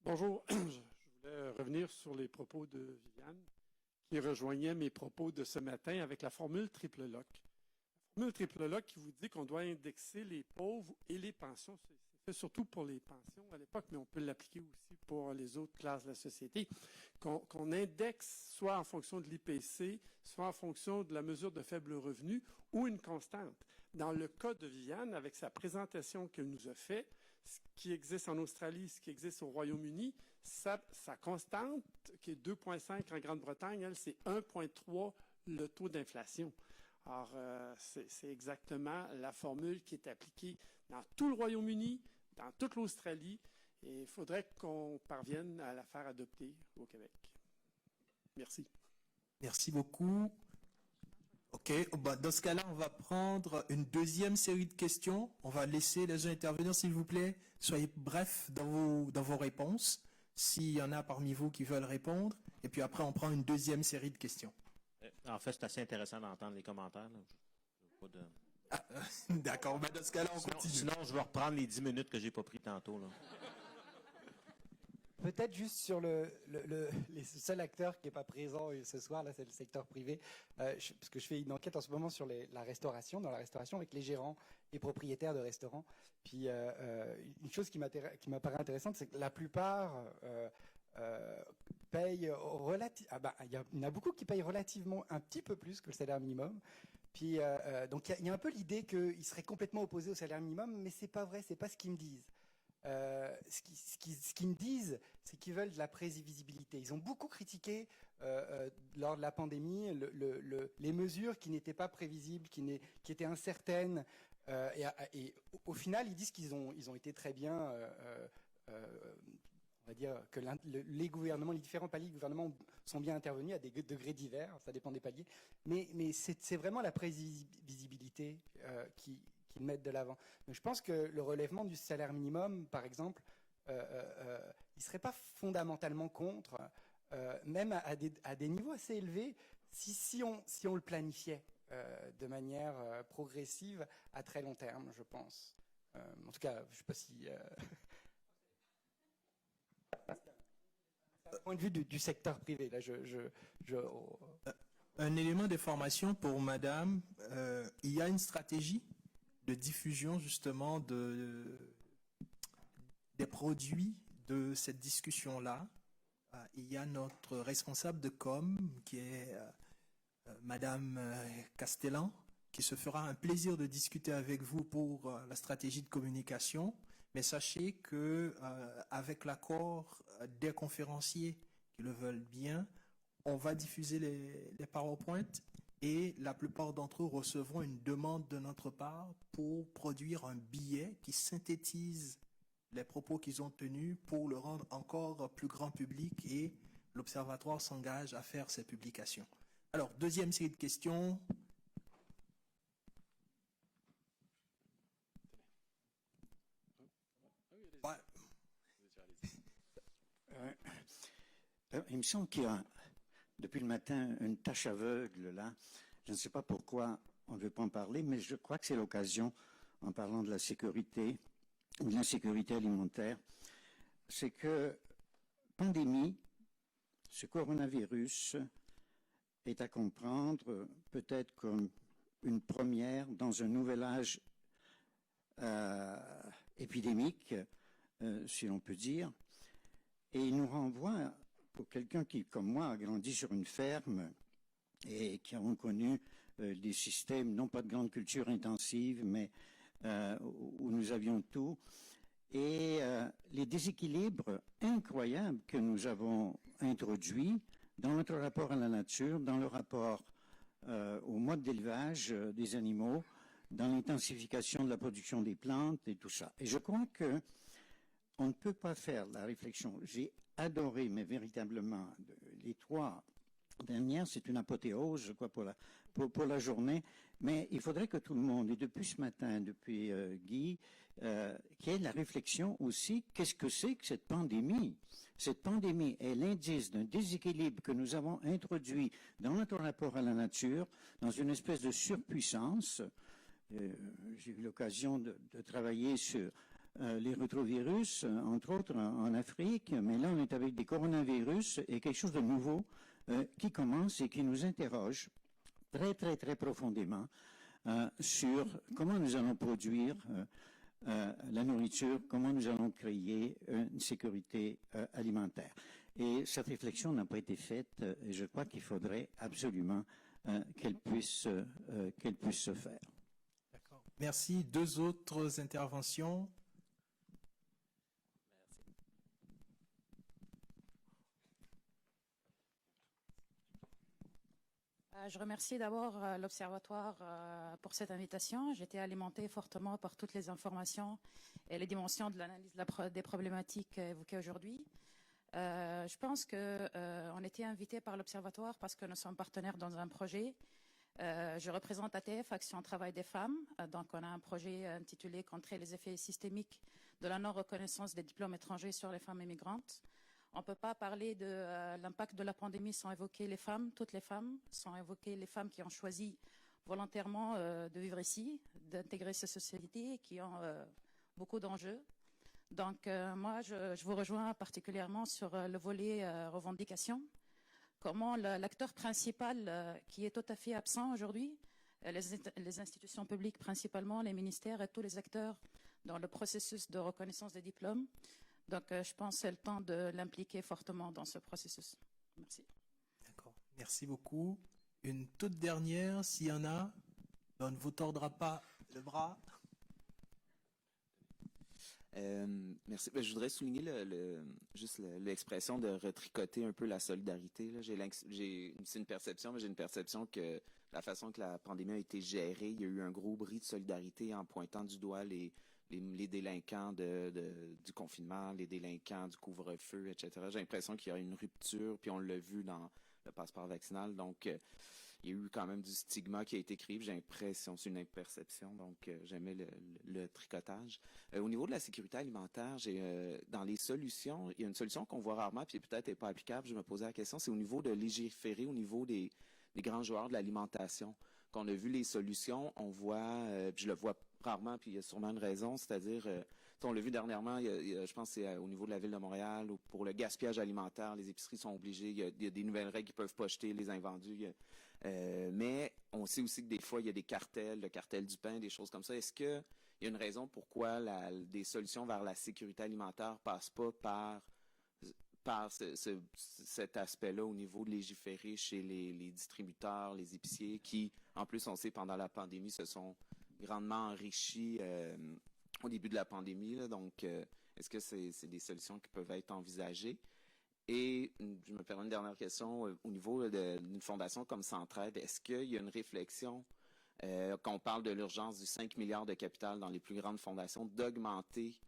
[SPEAKER 10] Bonjour, je voulais revenir sur les propos de Viviane, qui rejoignait mes propos de ce matin avec la formule triple lock. La formule triple lock qui vous dit qu'on doit indexer les pauvres et les pensions. C'est fait surtout pour les pensions à l'époque, mais on peut l'appliquer aussi pour les autres classes de la société. Qu'on indexe soit en fonction de l'IPC, soit en fonction de la mesure de faible revenu ou une constante. Dans le cas de Viviane, avec sa présentation qu'elle nous a faite, ce qui existe en Australie, ce qui existe au Royaume-Uni, sa constante, qui est 2,5 en Grande-Bretagne, elle, c'est 1,3 le taux d'inflation. Alors, c'est exactement la formule qui est appliquée dans tout le Royaume-Uni, dans toute l'Australie, et il faudrait qu'on parvienne à la faire adopter au Québec. Merci.
[SPEAKER 1] Merci beaucoup. OK. Dans ce cas-là, on va prendre une deuxième série de questions. On va laisser les uns intervenir, s'il vous plaît. Soyez brefs dans vos réponses, s'il y en a parmi vous qui veulent répondre. Et puis après, on prend une deuxième série de questions.
[SPEAKER 4] En fait, c'est assez intéressant d'entendre les commentaires.
[SPEAKER 1] D'accord. Dans ce cas-là, on continue.
[SPEAKER 4] Sinon, je vais reprendre les 10 minutes que j'ai pas pris tantôt, là.
[SPEAKER 6] Peut-être juste sur le seul acteur qui n'est pas présent ce soir, là, c'est le secteur privé, parce que je fais une enquête en ce moment sur la restauration, dans la restauration avec les gérants et propriétaires de restaurants. Puis une chose qui m'apparaît intéressante, c'est que la plupart payent il y en a beaucoup qui payent relativement un petit peu plus que le salaire minimum. Puis donc il y a un peu l'idée qu'ils seraient complètement opposés au salaire minimum, mais c'est pas vrai, c'est pas ce qu'ils me disent. Ce qu'ils me disent, c'est qu'ils veulent de la prévisibilité. Ils ont beaucoup critiqué lors de la pandémie les mesures qui n'étaient pas prévisibles, qui étaient incertaines. Et au final, ils disent qu'ils ont été très bien. On va dire que les gouvernements, les différents paliers de gouvernement sont bien intervenus à des degrés divers. Ça dépend des paliers. Mais c'est vraiment la prévisibilité qu'ils mettent de l'avant. Donc je pense que le relèvement du salaire minimum, par exemple, ils ne seraient pas fondamentalement contre, même à des niveaux assez élevés, si on le planifiait de manière progressive à très long terme, je pense. En tout cas, je ne sais pas si... point de vue du secteur privé. Là,
[SPEAKER 1] Un élément d'information pour Madame, il y a une stratégie de diffusion justement des produits de cette discussion-là. Il y a notre responsable de com qui est Madame Castellan, qui se fera un plaisir de discuter avec vous pour la stratégie de communication. Mais sachez que avec l'accord des conférenciers qui le veulent bien, on va diffuser les PowerPoint et la plupart d'entre eux recevront une demande de notre part pour produire un billet qui synthétise les propos qu'ils ont tenus pour le rendre encore plus grand public, et l'Observatoire s'engage à faire ces publications. Alors, deuxième série de questions. Ouais.
[SPEAKER 11] Il me semble qu'il y a, depuis le matin, une tache aveugle là. Je ne sais pas pourquoi on ne veut pas en parler, mais je crois que c'est l'occasion, en parlant de la sécurité, de l'insécurité alimentaire, c'est que pandémie, ce coronavirus est à comprendre peut-être comme une première dans un nouvel âge épidémique, si l'on peut dire, et il nous renvoie, pour quelqu'un qui, comme moi, a grandi sur une ferme et qui a connu des systèmes, non pas de grande culture intensive, mais où nous avions tout, et les déséquilibres incroyables que nous avons introduits dans notre rapport à la nature, dans le rapport au mode d'élevage des animaux, dans l'intensification de la production des plantes et tout ça. Et je crois que on ne peut pas faire la réflexion. J'ai adoré, mais véritablement, les 3 dernières, c'est une apothéose, je crois, pour la journée. Mais il faudrait que tout le monde, et depuis ce matin, depuis Guy, qu'il y ait la réflexion aussi, qu'est-ce que c'est que cette pandémie? Cette pandémie est l'indice d'un déséquilibre que nous avons introduit dans notre rapport à la nature, dans une espèce de surpuissance. J'ai eu l'occasion de travailler sur les rétrovirus, entre autres en Afrique, mais là on est avec des coronavirus et quelque chose de nouveau qui commence et qui nous interroge très très très profondément sur comment nous allons produire la nourriture, comment nous allons créer une sécurité alimentaire. Et cette réflexion n'a pas été faite et je crois qu'il faudrait absolument qu'elle puisse se faire.
[SPEAKER 1] D'accord. Merci. 2 autres interventions.
[SPEAKER 12] Je remercie d'abord l'Observatoire pour cette invitation. J'ai été alimentée fortement par toutes les informations et les dimensions de l'analyse des problématiques évoquées aujourd'hui. Je pense qu'on était invité par l'Observatoire parce que nous sommes partenaires dans un projet. Je représente ATF, Action Travail des Femmes. Donc on a un projet intitulé « Contrer les effets systémiques de la non-reconnaissance des diplômes étrangers sur les femmes immigrantes ». On ne peut pas parler de l'impact de la pandémie sans évoquer les femmes, toutes les femmes, sans évoquer les femmes qui ont choisi volontairement de vivre ici, d'intégrer ces sociétés, qui ont beaucoup d'enjeux. Donc moi, je vous rejoins particulièrement sur le volet revendication. Comment l'acteur principal qui est tout à fait absent aujourd'hui, les institutions publiques principalement, les ministères et tous les acteurs dans le processus de reconnaissance des diplômes. Donc, je pense que c'est le temps de l'impliquer fortement dans ce processus. Merci.
[SPEAKER 1] D'accord. Merci beaucoup. Une toute dernière, s'il y en a, on ne vous tordra pas le bras.
[SPEAKER 13] Merci. Je voudrais souligner juste l'expression de retricoter un peu la solidarité. Là. C'est une perception, mais j'ai une perception que la façon que la pandémie a été gérée, il y a eu un gros bris de solidarité en pointant du doigt les délinquants du confinement, les délinquants du couvre-feu, etc. J'ai l'impression qu'il y a une rupture, puis on l'a vu dans le passeport vaccinal. Donc, il y a eu quand même du stigma qui a été créé. J'ai l'impression, c'est une imperception, donc j'aimais le tricotage. Au niveau de la sécurité alimentaire, dans les solutions, il y a une solution qu'on voit rarement, puis peut-être n'est pas applicable, je me posais la question, c'est au niveau de légiférer, au niveau des grands joueurs de l'alimentation. Quand on a vu les solutions, on voit, puis je le vois rarement, puis il y a sûrement une raison, c'est-à-dire On l'a vu dernièrement, je pense que c'est au niveau de la ville de Montréal, où pour le gaspillage alimentaire, les épiceries sont obligées, il y a des nouvelles règles qui ne peuvent pas jeter les invendus. Mais on sait aussi que des fois, il y a des cartels, le cartel du pain, des choses comme ça. Est-ce qu'il y a une raison pourquoi des solutions vers la sécurité alimentaire ne passent pas par cet aspect-là au niveau de légiférer chez les distributeurs, les épiciers, qui, en plus, on sait, pendant la pandémie, se sont grandement enrichis au début de la pandémie. Là. Donc, est-ce que c'est des solutions qui peuvent être envisagées? Et je me permets une dernière question. Au niveau d'une fondation comme Centraide, est-ce qu'il y a une réflexion, quand on parle de l'urgence du 5 milliards de capital dans les plus grandes fondations, d'augmenter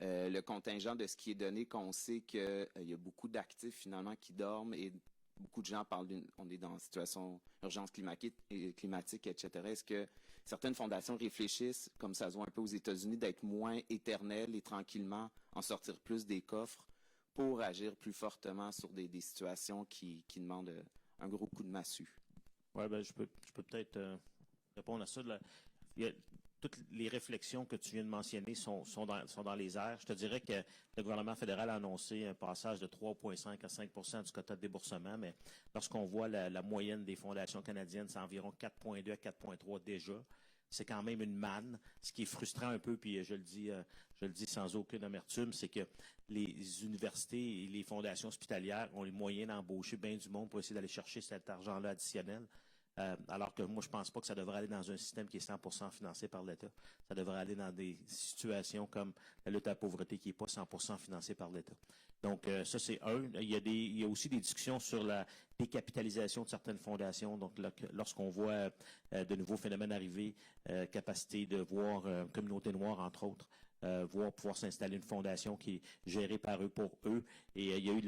[SPEAKER 13] le contingent de ce qui est donné, qu'on sait qu'il y a beaucoup d'actifs finalement qui dorment et beaucoup de gens parlent on est dans une situation d'urgence climatique, etc. Est-ce que certaines fondations réfléchissent, comme ça se voit un peu aux États-Unis, d'être moins éternelles et tranquillement en sortir plus des coffres pour agir plus fortement sur des situations qui demandent un gros coup de massue?
[SPEAKER 4] Oui, ben, je peux peut-être répondre à ça. Toutes les réflexions que tu viens de mentionner sont dans les airs. Je te dirais que le gouvernement fédéral a annoncé un passage de 3,5 à 5 du quota de déboursement, mais lorsqu'on voit la moyenne des fondations canadiennes, c'est environ 4,2 à 4,3 déjà. C'est quand même une manne. Ce qui est frustrant un peu, puis je le dis sans aucune amertume, c'est que les universités et les fondations hospitalières ont les moyens d'embaucher bien du monde pour essayer d'aller chercher cet argent-là additionnel. Alors que moi, je pense pas que ça devrait aller dans un système qui est 100% financé par l'État. Ça devrait aller dans des situations comme la lutte à la pauvreté qui n'est pas 100% financée par l'État. Donc, ça, c'est un. Il y a aussi des discussions sur la décapitalisation de certaines fondations. Donc, lorsqu'on voit de nouveaux phénomènes arriver, capacité de voir communauté noire, entre autres, pouvoir s'installer une fondation qui est gérée par eux pour eux. Et il y a eu de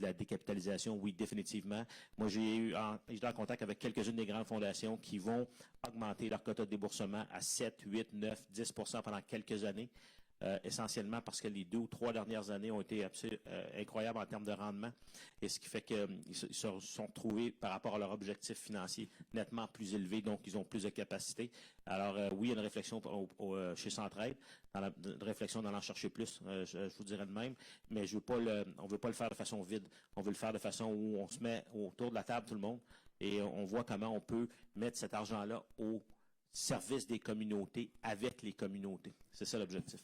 [SPEAKER 4] la décapitalisation, oui, définitivement. Moi, j'ai été en contact avec quelques-unes des grandes fondations qui vont augmenter leur quota de déboursement à 7, 8, 9, 10% pendant quelques années. Essentiellement parce que les 2 ou 3 dernières années ont été incroyables en termes de rendement, et ce qui fait qu'ils se sont trouvés par rapport à leur objectif financier nettement plus élevé, donc ils ont plus de capacité. Alors oui, il y a une réflexion chez Centraide, une réflexion d'en chercher plus, je vous dirais de même, mais on veut pas le faire de façon vide, on veut le faire de façon où on se met autour de la table tout le monde, et on voit comment on peut mettre cet argent-là au service des communautés, avec les communautés. C'est ça l'objectif.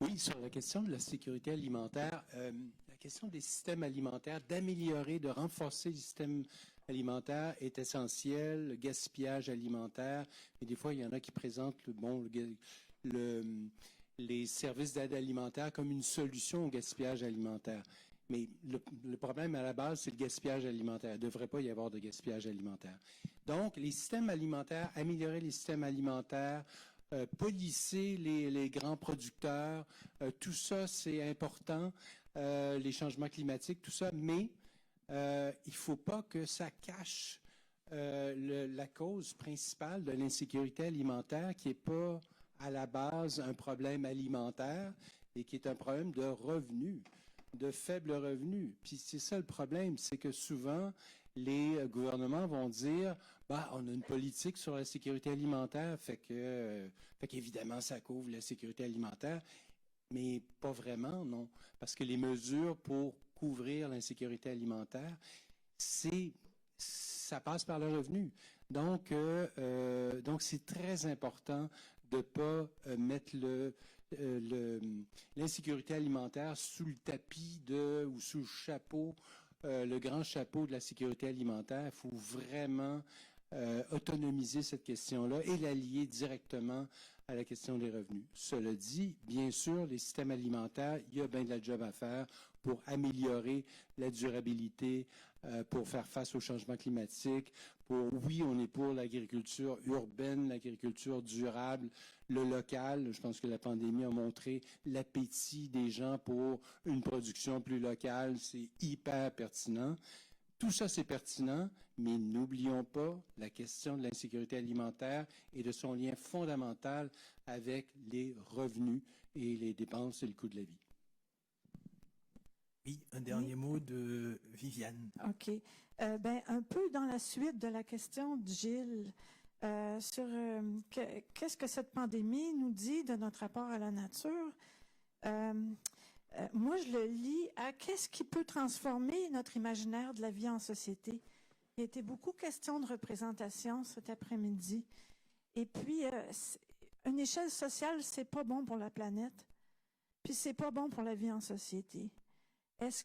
[SPEAKER 3] Oui, sur la question de la sécurité alimentaire, la question des systèmes alimentaires, d'améliorer, de renforcer le système alimentaire est essentielle. Le gaspillage alimentaire, et des fois, il y en a qui présentent les services d'aide alimentaire comme une solution au gaspillage alimentaire. Mais le problème à la base, c'est le gaspillage alimentaire. Il ne devrait pas y avoir de gaspillage alimentaire. Donc, les systèmes alimentaires, améliorer les systèmes alimentaires, policer les grands producteurs, tout ça, c'est important, les changements climatiques, tout ça, mais il ne faut pas que ça cache la cause principale de l'insécurité alimentaire, qui n'est pas à la base un problème alimentaire, et qui est un problème de revenus, de faibles revenus. Puis c'est ça le problème, c'est que souvent, les gouvernements vont dire on a une politique sur la sécurité alimentaire, fait qu'évidemment, ça couvre la sécurité alimentaire, mais pas vraiment, non. Parce que les mesures pour couvrir l'insécurité alimentaire, ça passe par le revenu. Donc c'est très important de ne pas mettre l'insécurité alimentaire sous le tapis ou sous le chapeau, le grand chapeau de la sécurité alimentaire. Il faut vraiment autonomiser cette question-là et la lier directement à la question des revenus. Cela dit, bien sûr, les systèmes alimentaires, il y a bien de la job à faire pour améliorer la durabilité, pour faire face au changement climatique. Oui, on est pour l'agriculture urbaine, l'agriculture durable, le local. Je pense que la pandémie a montré l'appétit des gens pour une production plus locale. C'est hyper pertinent. Tout ça, c'est pertinent, mais n'oublions pas la question de l'insécurité alimentaire et de son lien fondamental avec les revenus et les dépenses et le coût de la vie.
[SPEAKER 1] Oui, un dernier mot de Viviane.
[SPEAKER 2] OK. Un peu dans la suite de la question de Gilles, sur qu'est-ce que cette pandémie nous dit de notre rapport à la nature. Moi, je le lis à qu'est-ce qui peut transformer notre imaginaire de la vie en société. Il y a été beaucoup question de représentation cet après-midi. Et puis, une échelle sociale, c'est pas bon pour la planète. Puis, c'est pas bon pour la vie en société. Est-ce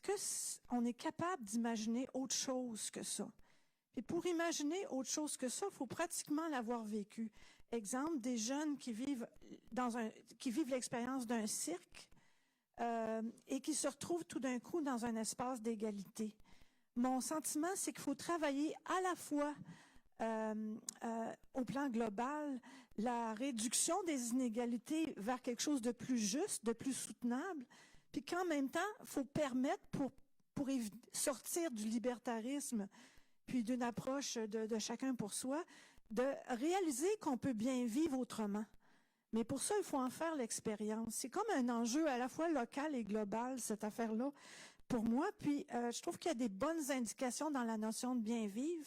[SPEAKER 2] qu'on est capable d'imaginer autre chose que ça? Puis pour imaginer autre chose que ça, il faut pratiquement l'avoir vécu. Exemple, des jeunes qui vivent l'expérience d'un cirque et qui se retrouvent tout d'un coup dans un espace d'égalité. Mon sentiment, c'est qu'il faut travailler à la fois au plan global, la réduction des inégalités vers quelque chose de plus juste, de plus soutenable, puis qu'en même temps, il faut permettre, pour sortir du libertarisme, puis d'une approche de chacun pour soi, de réaliser qu'on peut bien vivre autrement. Mais pour ça, il faut en faire l'expérience. C'est comme un enjeu à la fois local et global, cette affaire-là, pour moi. Puis je trouve qu'il y a des bonnes indications dans la notion de bien vivre.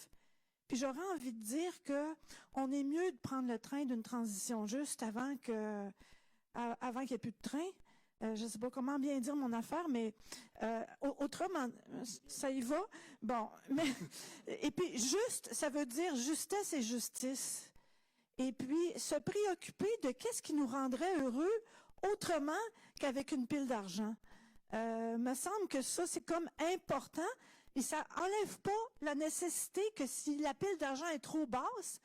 [SPEAKER 2] Puis j'aurais envie de dire qu'on est mieux de prendre le train d'une transition juste avant qu'il n'y ait plus de train. Je ne sais pas comment bien dire mon affaire, mais autrement, ça y va. Bon, mais et puis juste, ça veut dire justesse et justice. Et puis se préoccuper de qu'est-ce qui nous rendrait heureux autrement qu'avec une pile d'argent. Me semble que ça, c'est comme important et ça enlève pas la nécessité que si la pile d'argent est trop basse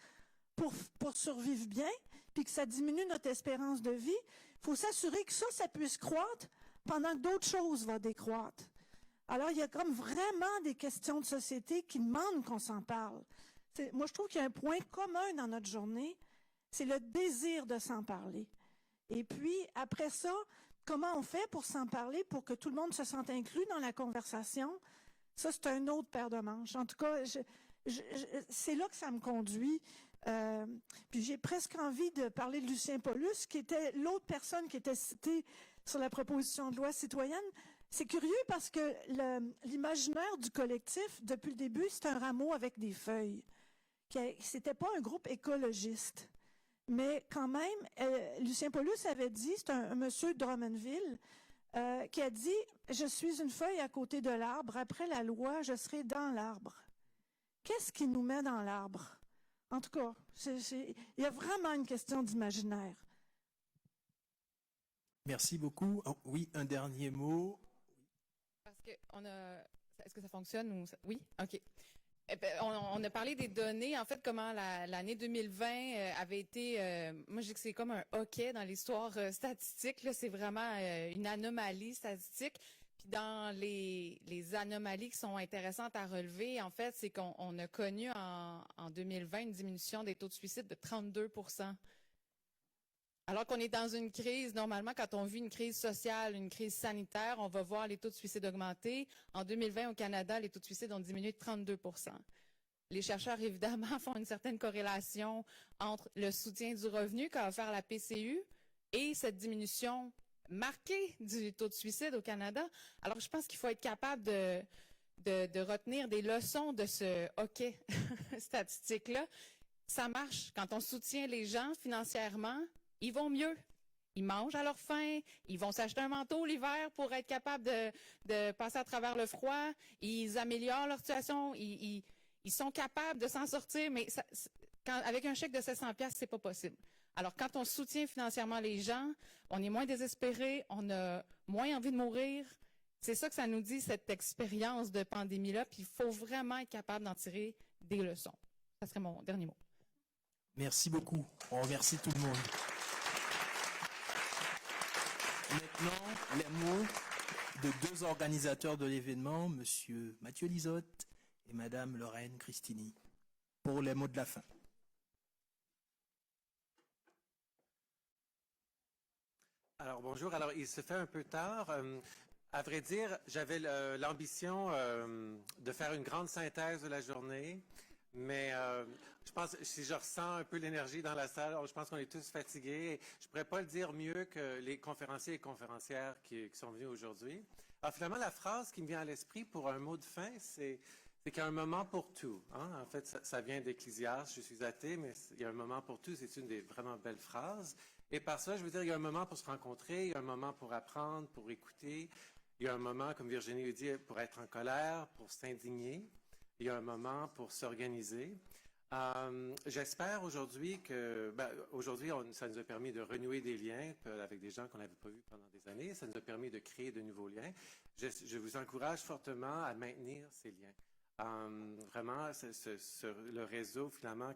[SPEAKER 2] pour survivre bien, puis que ça diminue notre espérance de vie, il faut s'assurer que ça puisse croître pendant que d'autres choses vont décroître. Alors, il y a comme vraiment des questions de société qui demandent qu'on s'en parle. Moi, je trouve qu'il y a un point commun dans notre journée, c'est le désir de s'en parler. Et puis, après ça, comment on fait pour s'en parler, pour que tout le monde se sente inclus dans la conversation? Ça, c'est un autre paire de manches. En tout cas, c'est là que ça me conduit. Puis j'ai presque envie de parler de Lucien Paulus, qui était l'autre personne qui était citée sur la proposition de loi citoyenne. C'est curieux parce que l'imaginaire du collectif, depuis le début, c'est un rameau avec des feuilles. C'était pas un groupe écologiste. Mais quand même, Lucien Paulus avait dit, c'est un monsieur de Drummondville, qui a dit « Je suis une feuille à côté de l'arbre. Après la loi, je serai dans l'arbre. » Qu'est-ce qui nous met dans l'arbre? En tout cas, il y a vraiment une question d'imaginaire.
[SPEAKER 1] Merci beaucoup. Oh, oui, un dernier mot.
[SPEAKER 5] Parce que est-ce que ça fonctionne ou oui? OK. On a parlé des données, en fait, comment l'année 2020 avait été, moi je dis que c'est comme un hockey dans l'histoire statistique, là, c'est vraiment une anomalie statistique. Puis dans les anomalies qui sont intéressantes à relever, en fait, c'est qu'on a connu en 2020 une diminution des taux de suicide de 32%. Alors qu'on est dans une crise, normalement, quand on vit une crise sociale, une crise sanitaire, on va voir les taux de suicide augmenter. En 2020, au Canada, les taux de suicide ont diminué de 32%. Les chercheurs, évidemment, font une certaine corrélation entre le soutien du revenu qu'a offert la PCU et cette diminution marquée du taux de suicide au Canada. Alors, je pense qu'il faut être capable de retenir des leçons de ce hockey statistique-là. Ça marche. Quand on soutient les gens financièrement, ils vont mieux. Ils mangent à leur faim, ils vont s'acheter un manteau l'hiver pour être capables de passer à travers le froid, ils améliorent leur situation, ils sont capables de s'en sortir, mais avec un chèque de 700$, c'est pas possible. Alors, quand on soutient financièrement les gens, on est moins désespéré, on a moins envie de mourir. C'est ça que ça nous dit, cette expérience de pandémie-là, puis il faut vraiment être capable d'en tirer des leçons. Ça serait mon dernier mot.
[SPEAKER 1] Merci beaucoup. On remercie tout le monde. Maintenant, les mots de deux organisateurs de l'événement, M. Mathieu Lisotte et Mme Lorraine Cristini, pour les mots de la fin.
[SPEAKER 14] Alors, bonjour. Alors, il se fait un peu tard. À vrai dire, j'avais l'ambition de faire une grande synthèse de la journée, mais je pense, si je ressens un peu l'énergie dans la salle, je pense qu'on est tous fatigués. Je ne pourrais pas le dire mieux que les conférenciers et conférencières qui sont venus aujourd'hui. Alors, finalement, la phrase qui me vient à l'esprit pour un mot de fin, c'est c'est qu'il y a un moment pour tout. Hein? En fait, ça vient d'Ecclésiaste, je suis athée, mais il y a un moment pour tout, c'est une des vraiment belles phrases. Et par ça, je veux dire, il y a un moment pour se rencontrer, il y a un moment pour apprendre, pour écouter, il y a un moment, comme Virginie le dit, pour être en colère, pour s'indigner, il y a un moment pour s'organiser. J'espère aujourd'hui que, aujourd'hui, ça nous a permis de renouer des liens avec des gens qu'on n'avait pas vus pendant des années. Ça nous a permis de créer de nouveaux liens. Je vous encourage fortement à maintenir ces liens. Vraiment, le réseau finalement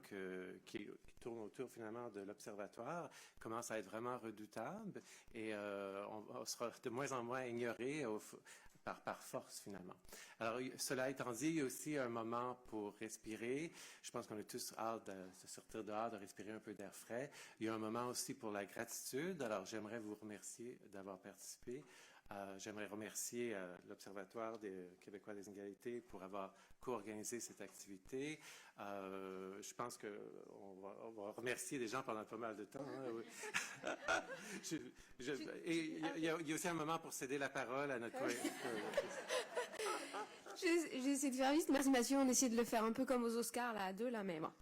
[SPEAKER 14] qui tourne autour finalement de l'Observatoire commence à être vraiment redoutable et on sera de moins en moins ignoré par force, finalement. Alors, cela étant dit, il y a aussi un moment pour respirer. Je pense qu'on a tous hâte de se sortir dehors, de respirer un peu d'air frais. Il y a un moment aussi pour la gratitude. Alors, j'aimerais vous remercier d'avoir participé. J'aimerais remercier l'Observatoire des Québécois des inégalités pour avoir co-organisé cette activité. Je pense qu'on va remercier des gens pendant pas mal de temps. Hein, oui. Et il y a aussi un moment pour céder la parole à notre collègue.
[SPEAKER 15] J'ai essayé de faire vite. Merci Mathieu, on essayait de le faire un peu comme aux Oscars, là, à deux, là, mais bon.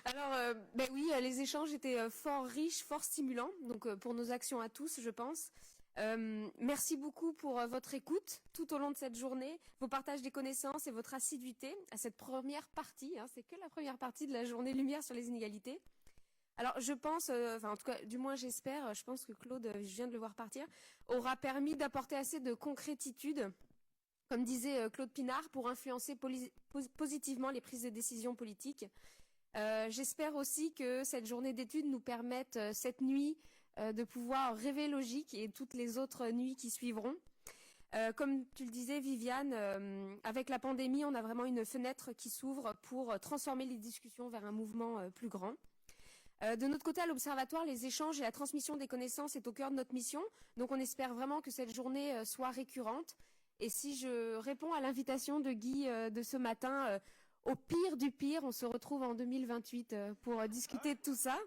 [SPEAKER 15] Alors, oui, les échanges étaient fort riches, fort stimulants, donc pour nos actions à tous, je pense. Merci beaucoup pour votre écoute tout au long de cette journée, vos partages des connaissances et votre assiduité à cette première partie. Hein, c'est que la première partie de la journée Lumière sur les inégalités. Alors, je pense, en tout cas, du moins j'espère, je pense que Claude, je viens de le voir partir, aura permis d'apporter assez de concrétitude, comme disait Claude Pinard, pour influencer positivement les prises de décision politiques. J'espère aussi que cette journée d'études nous permette cette nuit de pouvoir rêver logique et toutes les autres nuits qui suivront. Comme tu le disais, Viviane, avec la pandémie, on a vraiment une fenêtre qui s'ouvre pour transformer les discussions vers un mouvement plus grand. De notre côté, à l'Observatoire, les échanges et la transmission des connaissances est au cœur de notre mission. Donc on espère vraiment que cette journée soit récurrente. Et si je réponds à l'invitation de Guy de ce matin, au pire du pire, on se retrouve en 2028 pour discuter de tout ça.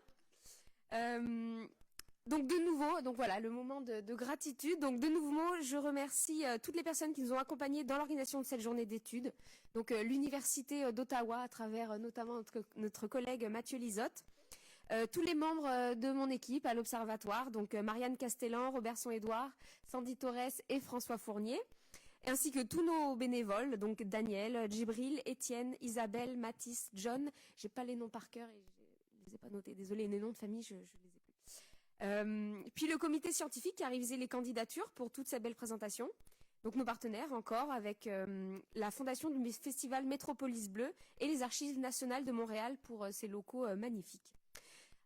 [SPEAKER 15] Donc de nouveau, donc voilà, le moment de gratitude. Donc de nouveau, je remercie toutes les personnes qui nous ont accompagnés dans l'organisation de cette journée d'études. Donc l'Université d'Ottawa, à travers notamment notre collègue Mathieu Lisotte. Tous les membres de mon équipe à l'Observatoire, donc Marianne Castellan, Robertson-Édouard, Sandy Torres et François Fournier, ainsi que tous nos bénévoles, donc Daniel, Djibril, Étienne, Isabelle, Mathis, John. J'ai pas les noms par cœur et je les ai pas notés. Désolée, les noms de famille, je les ai plus. Puis le comité scientifique qui a révisé les candidatures pour toutes ces belles présentations. Donc nos partenaires encore avec la fondation du festival Métropolis Bleu et les Archives nationales de Montréal pour ces locaux magnifiques.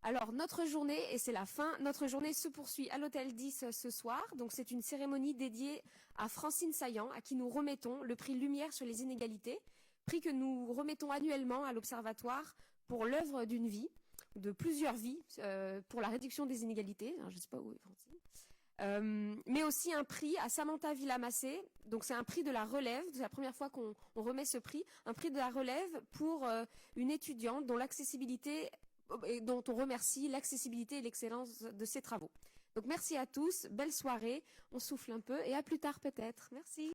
[SPEAKER 15] Alors notre journée, et c'est la fin, notre journée se poursuit à l'Hôtel 10 ce soir. Donc c'est une cérémonie dédiée à Francine Saillant, à qui nous remettons le prix Lumière sur les inégalités, prix que nous remettons annuellement à l'Observatoire pour l'œuvre d'une vie, de plusieurs vies, pour la réduction des inégalités. Alors, je ne sais pas où est Francine. Mais aussi un prix à Samantha Villamassé. Donc c'est un prix de la relève, c'est la première fois qu'on remet ce prix, un prix de la relève pour une étudiante dont l'accessibilité, et dont on remercie l'accessibilité et l'excellence de ses travaux. Donc merci à tous, belle soirée, on souffle un peu et à plus tard peut-être. Merci.